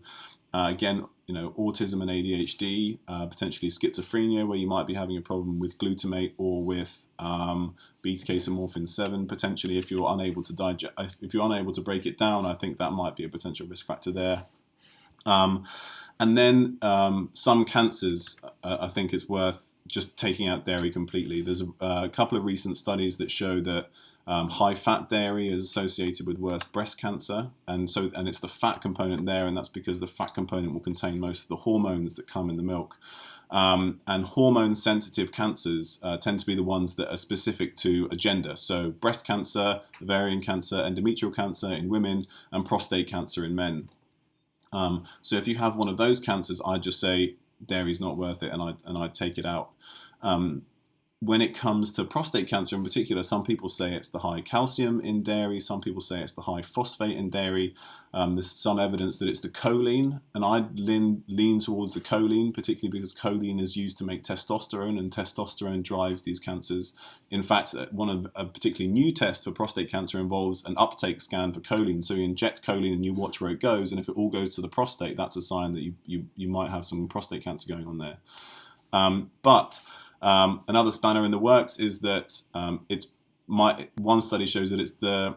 again, autism and ADHD, potentially schizophrenia, where you might be having a problem with glutamate or with beta-casomorphin 7. Potentially, if you're unable to break it down, I think that might be a potential risk factor there. And then some cancers, I think it's worth just taking out dairy completely. There's a couple of recent studies that show that high-fat dairy is associated with worse breast cancer, and it's the fat component there, and that's because the fat component will contain most of the hormones that come in the milk. And hormone-sensitive cancers tend to be the ones that are specific to a gender. So breast cancer, ovarian cancer, endometrial cancer in women, and prostate cancer in men. So if you have one of those cancers, I just say dairy's not worth it, and I take it out. When it comes to prostate cancer in particular, some people say it's the high calcium in dairy, some people say it's the high phosphate in dairy. There's some evidence that it's the choline, and I lean towards the choline, particularly because choline is used to make testosterone, and testosterone drives these cancers. In fact, a particularly new test for prostate cancer involves an uptake scan for choline. So you inject choline and you watch where it goes, and if it all goes to the prostate, that's a sign that you might have some prostate cancer going on there. Another spanner in the works is that one study shows that it's the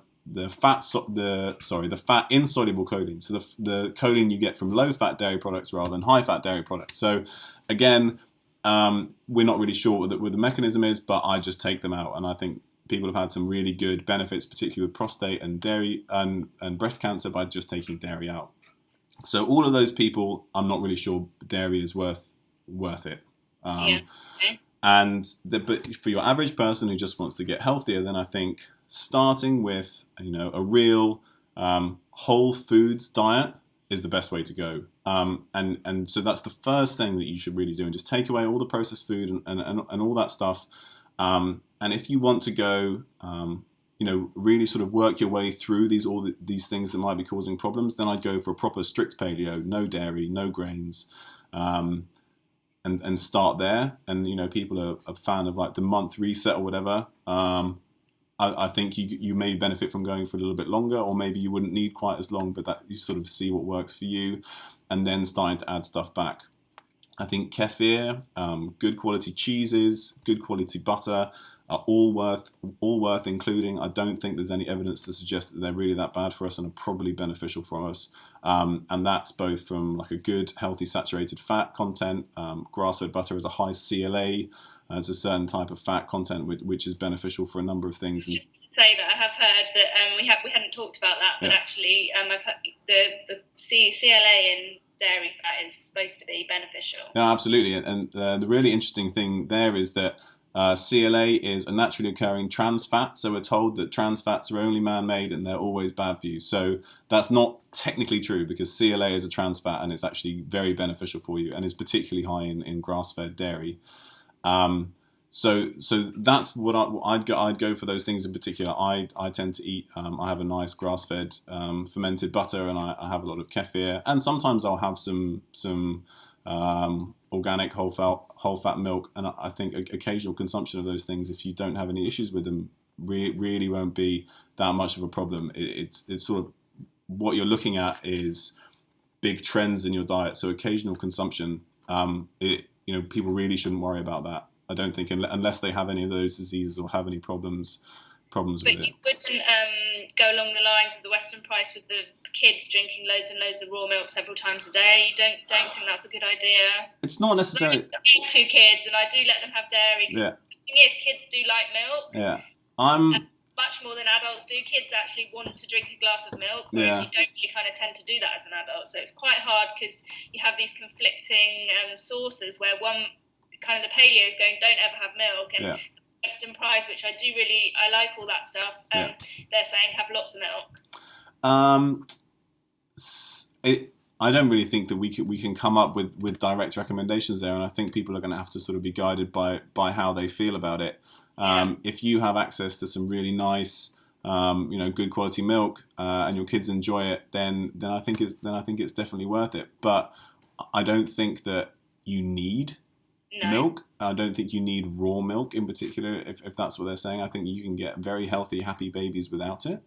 fat insoluble choline, so the choline you get from low fat dairy products rather than high fat dairy products. So again, we're not really sure what the mechanism is, but I just take them out, and I think people have had some really good benefits, particularly with prostate and dairy and breast cancer, by just taking dairy out. So all of those people, I'm not really sure dairy is worth it. Okay. But for your average person who just wants to get healthier, then I think starting with a real whole foods diet is the best way to go. And so that's the first thing that you should really do, and just take away all the processed food and all that stuff. And if you want to go, really sort of work your way through these things that might be causing problems, then I'd go for a proper strict paleo, no dairy, no grains. And start there, and people are a fan of like the month reset or whatever. I think you may benefit from going for a little bit longer, or maybe you wouldn't need quite as long, but that you sort of see what works for you, and then starting to add stuff back. I think kefir, good quality cheeses, good quality butter are all worth including. I don't think there's any evidence to suggest that they're really that bad for us, and are probably beneficial for us. And that's both from like a good, healthy, saturated fat content. Grass-fed butter has a high CLA. It's a certain type of fat content which is beneficial for a number of things. Just to say that I have heard that we hadn't talked about that, but actually I've heard the CLA in dairy fat is supposed to be beneficial. Yeah, absolutely. And the really interesting thing there is that CLA is a naturally occurring trans fat, so we're told that trans fats are only man-made and they're always bad for you. So that's not technically true, because CLA is a trans fat and it's actually very beneficial for you, and is particularly high in grass-fed dairy. So that's what I'd go for those things in particular. I tend to eat. I have a nice grass-fed fermented butter, and I have a lot of kefir, and sometimes I'll have some organic whole fat milk, and I think occasional consumption of those things, if you don't have any issues with them, really won't be that much of a problem. It's sort of what you're looking at is big trends in your diet. So occasional consumption, people really shouldn't worry about that. I don't think, unless they have any of those diseases or have any problems with it. But you wouldn't go along the lines of the Western price with the kids drinking loads and loads of raw milk several times a day. You don't think that's a good idea? It's not necessarily. I have 2 kids, and I do let them have dairy. Because the thing is, kids do like milk. Yeah, much more than adults do. Kids actually want to drink a glass of milk, whereas you don't really kind of tend to do that as an adult. So it's quite hard, because you have these conflicting sources where one kind of the paleo is going, don't ever have milk, and the Western price, which I like all that stuff. They're saying have lots of milk. I don't really think that we can come up with direct recommendations there, and I think people are going to have to sort of be guided by how they feel about it. If you have access to some really nice, good quality milk, and your kids enjoy it, then I think it's definitely worth it. But I don't think that you need milk. I don't think you need raw milk in particular, if that's what they're saying. I think you can get very healthy, happy babies without it.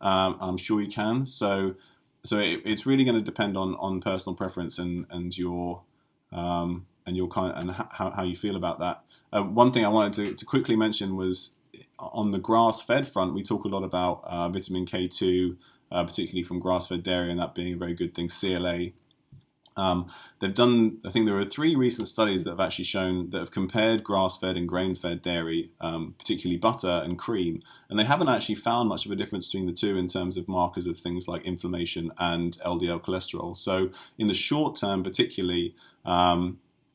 I'm sure you can. So it's really going to depend on personal preference and your kind and how you feel about that. One thing I wanted to quickly mention was on the grass-fed front, we talk a lot about vitamin K2, particularly from grass-fed dairy, and that being a very good thing. CLA. They've done, I think there are 3 recent studies that have actually shown, that have compared grass-fed and grain-fed dairy, particularly butter and cream, and they haven't actually found much of a difference between the two in terms of markers of things like inflammation and LDL cholesterol. So in the short term particularly,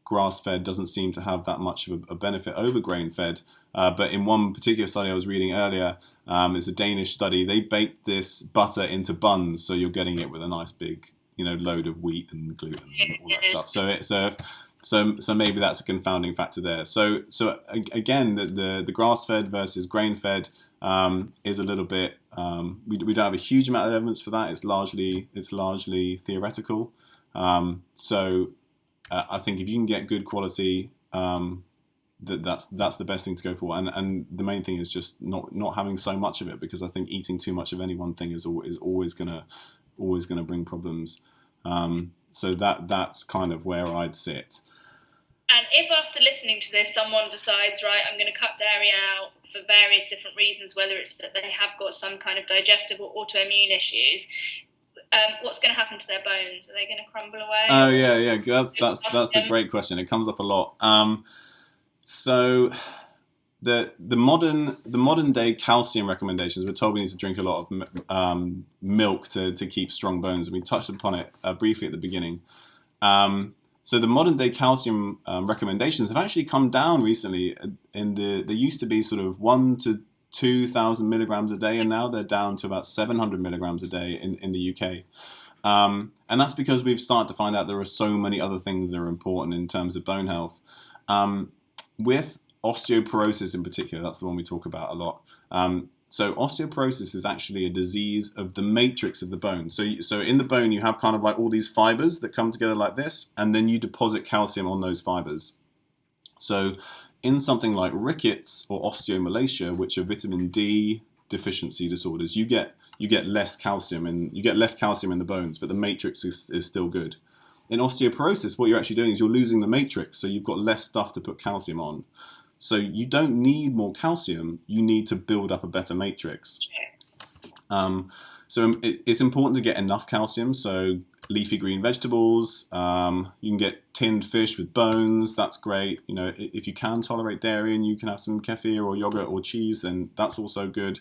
grass-fed doesn't seem to have that much of a benefit over grain-fed. But in one particular study I was reading earlier, it's a Danish study, they baked this butter into buns, so you're getting it with a nice big load of wheat and gluten and all that stuff. So so maybe that's a confounding factor there. So again, the grass-fed versus grain-fed is a little bit. We don't have a huge amount of evidence for that. It's largely theoretical. So I think if you can get good quality, that's the best thing to go for. And the main thing is just not having so much of it, because I think eating too much of any one thing is always gonna bring problems. So that's kind of where I'd sit. And if after listening to this, someone decides, right, I'm going to cut dairy out for various different reasons, whether it's that they have got some kind of digestive or autoimmune issues, what's going to happen to their bones? Are they going to crumble away? Oh yeah. That's a great question. It comes up a lot. So the modern day calcium recommendations, we're told we need to drink a lot of milk to keep strong bones, and we touched upon it briefly at the beginning. So the modern day calcium recommendations have actually come down recently. There used to be sort of 1,000 to 2,000 milligrams a day, and now they're down to about 700 milligrams a day in the UK. And that's because we've started to find out there are so many other things that are important in terms of bone health. With osteoporosis in particular, that's the one we talk about a lot. So osteoporosis is actually a disease of the matrix of the bone. So in the bone, you have kind of like all these fibers that come together like this, and then you deposit calcium on those fibers. So in something like rickets or osteomalacia, which are vitamin D deficiency disorders, you get less calcium, and you get less calcium in the bones, but the matrix is still good. In osteoporosis, what you're actually doing is you're losing the matrix, so you've got less stuff to put calcium on. So you don't need more calcium, you need to build up a better matrix. So it's important to get enough calcium, so leafy green vegetables, you can get tinned fish with bones, that's great. If you can tolerate dairy and you can have some kefir or yogurt or cheese, then that's also good.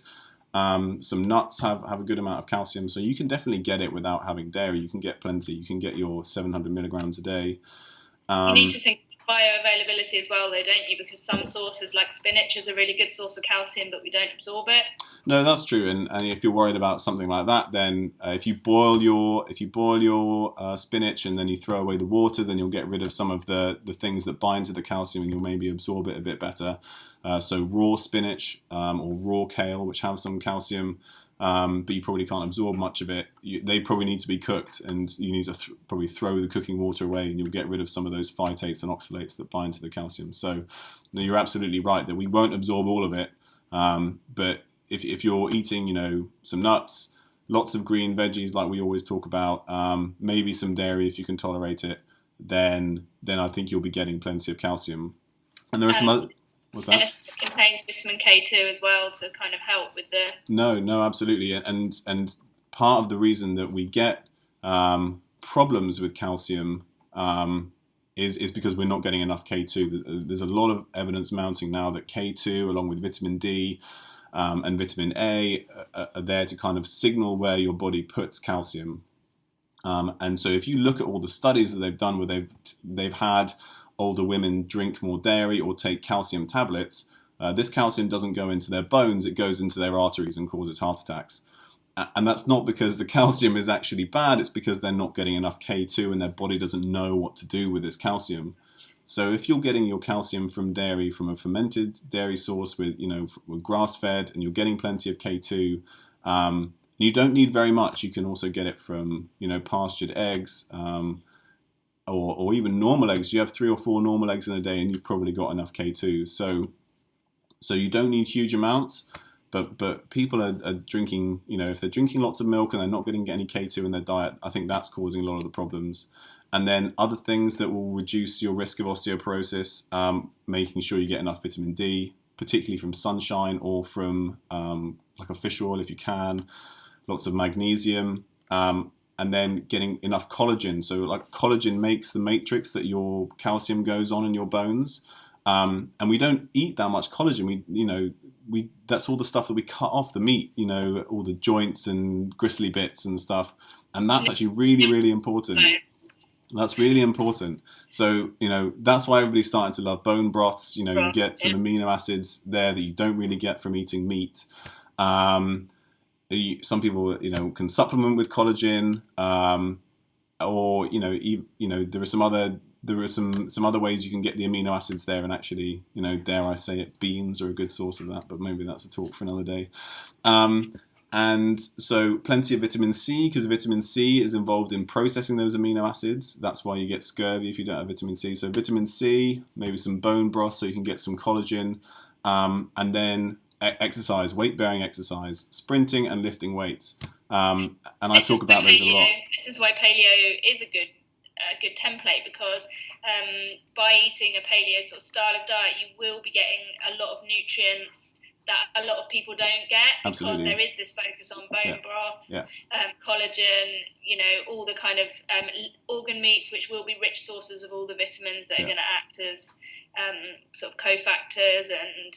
Some nuts have a good amount of calcium, so you can definitely get it without having dairy. You can get plenty, you can get your 700 milligrams a day. You need to think bioavailability as well, though, don't you? Because some sources like spinach is a really good source of calcium, but we don't absorb it. No, that's true. And if you're worried about something like that, then if you boil your spinach and then you throw away the water, then you'll get rid of some of the things that bind to the calcium, and you'll maybe absorb it a bit better. So raw spinach or raw kale, which have some calcium, but you probably can't absorb much of it. They probably need to be cooked, and you need to probably throw the cooking water away, and you'll get rid of some of those phytates and oxalates that bind to the calcium. So you're absolutely right that we won't absorb all of it, but if you're eating, some nuts, lots of green veggies like we always talk about, maybe some dairy if you can tolerate it, then I think you'll be getting plenty of calcium. And there are some other... What's that? And it contains vitamin K2 as well to kind of help with the... No, absolutely. And part of the reason that we get problems with calcium is because we're not getting enough K2. There's a lot of evidence mounting now that K2, along with vitamin D and vitamin A, are there to kind of signal where your body puts calcium. And so if you look at all the studies that they've done where they've had older women drink more dairy or take calcium tablets, this calcium doesn't go into their bones, it goes into their arteries and causes heart attacks. And that's not because the calcium is actually bad, it's because they're not getting enough K2 and their body doesn't know what to do with this calcium. So if you're getting your calcium from dairy, from a fermented dairy source with grass-fed, and you're getting plenty of K2, you don't need very much. You can also get it from pastured eggs, or even normal eggs. You have 3 or 4 normal eggs in a day and you've probably got enough K2. So you don't need huge amounts, but people are drinking, if they're drinking lots of milk and they're not getting any K2 in their diet, I think that's causing a lot of the problems. And then other things that will reduce your risk of osteoporosis, making sure you get enough vitamin D, particularly from sunshine or from like a fish oil if you can, lots of magnesium, and then getting enough collagen. So like collagen makes the matrix that your calcium goes on in your bones. And we don't eat that much collagen. We that's all the stuff that we cut off the meat, all the joints and gristly bits and stuff. And that's actually really, really important. That's really important. So, that's why everybody's starting to love bone broths. You get some amino acids there that you don't really get from eating meat. Some people, can supplement with collagen. or there are some other ways you can get the amino acids there, and actually, dare I say it, beans are a good source of that, but maybe that's a talk for another day. And so plenty of vitamin C, because vitamin C is involved in processing those amino acids. That's why you get scurvy if you don't have vitamin C. So vitamin C, maybe some bone broth so you can get some collagen, and then exercise, weight-bearing exercise, sprinting and lifting weights. And I talk about those a lot. This is why paleo is a good template, because by eating a paleo sort of style of diet, you will be getting a lot of nutrients that a lot of people don't get, because Absolutely. There is this focus on bone broths, Yeah. Collagen, all the kind of organ meats, which will be rich sources of all the vitamins that are going to act as sort of cofactors, and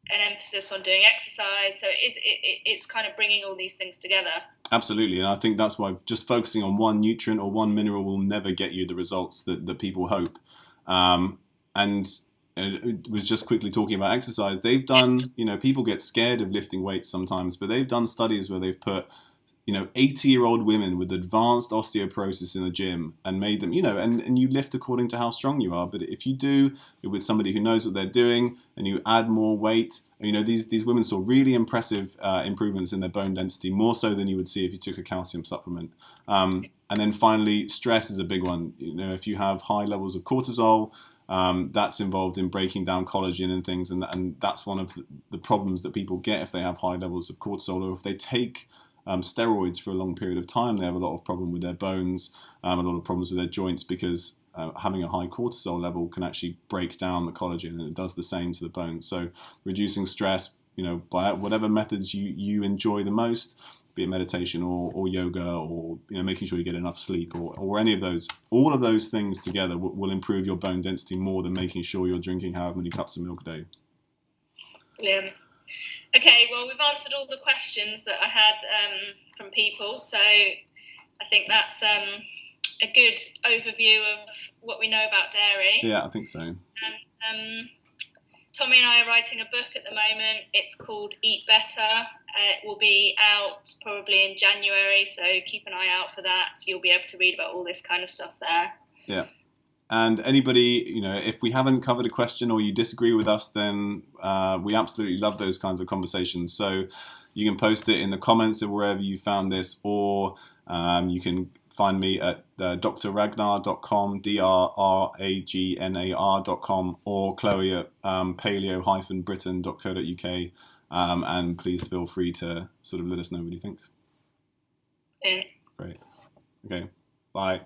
an emphasis on doing exercise. So it's kind of bringing all these things together. Absolutely, and I think that's why just focusing on one nutrient or one mineral will never get you the results that people hope. And it was just quickly talking about exercise. They've done, people get scared of lifting weights sometimes, but they've done studies where they've put 80-year-old women with advanced osteoporosis in the gym and made them, and you lift according to how strong you are. But if you do it with somebody who knows what they're doing and you add more weight, these women saw really impressive improvements in their bone density, more so than you would see if you took a calcium supplement. And then finally, stress is a big one. If you have high levels of cortisol, that's involved in breaking down collagen and things, and that's one of the problems that people get if they have high levels of cortisol, or if they take steroids for a long period of time. They have a lot of problem with their bones, a lot of problems with their joints, because having a high cortisol level can actually break down the collagen, and it does the same to the bones. So reducing stress, by whatever methods you enjoy the most, be it meditation or yoga, or making sure you get enough sleep, or any of those, all of those things together will improve your bone density more than making sure you're drinking however many cups of milk a day. Brilliant. Okay, well, we've answered all the questions that I had from people, so I think that's a good overview of what we know about dairy. Yeah, I think so. And Tommy and I are writing a book at the moment. It's called Eat Better. It will be out probably in January, so keep an eye out for that. You'll be able to read about all this kind of stuff there. Yeah. And anybody, if we haven't covered a question or you disagree with us, then we absolutely love those kinds of conversations. So you can post it in the comments of wherever you found this, or you can find me at drragnar.com, drragnar.com, or Chloe at paleo-britain.co.uk. And please feel free to sort of let us know what you think. Yeah. Great. Okay. Bye.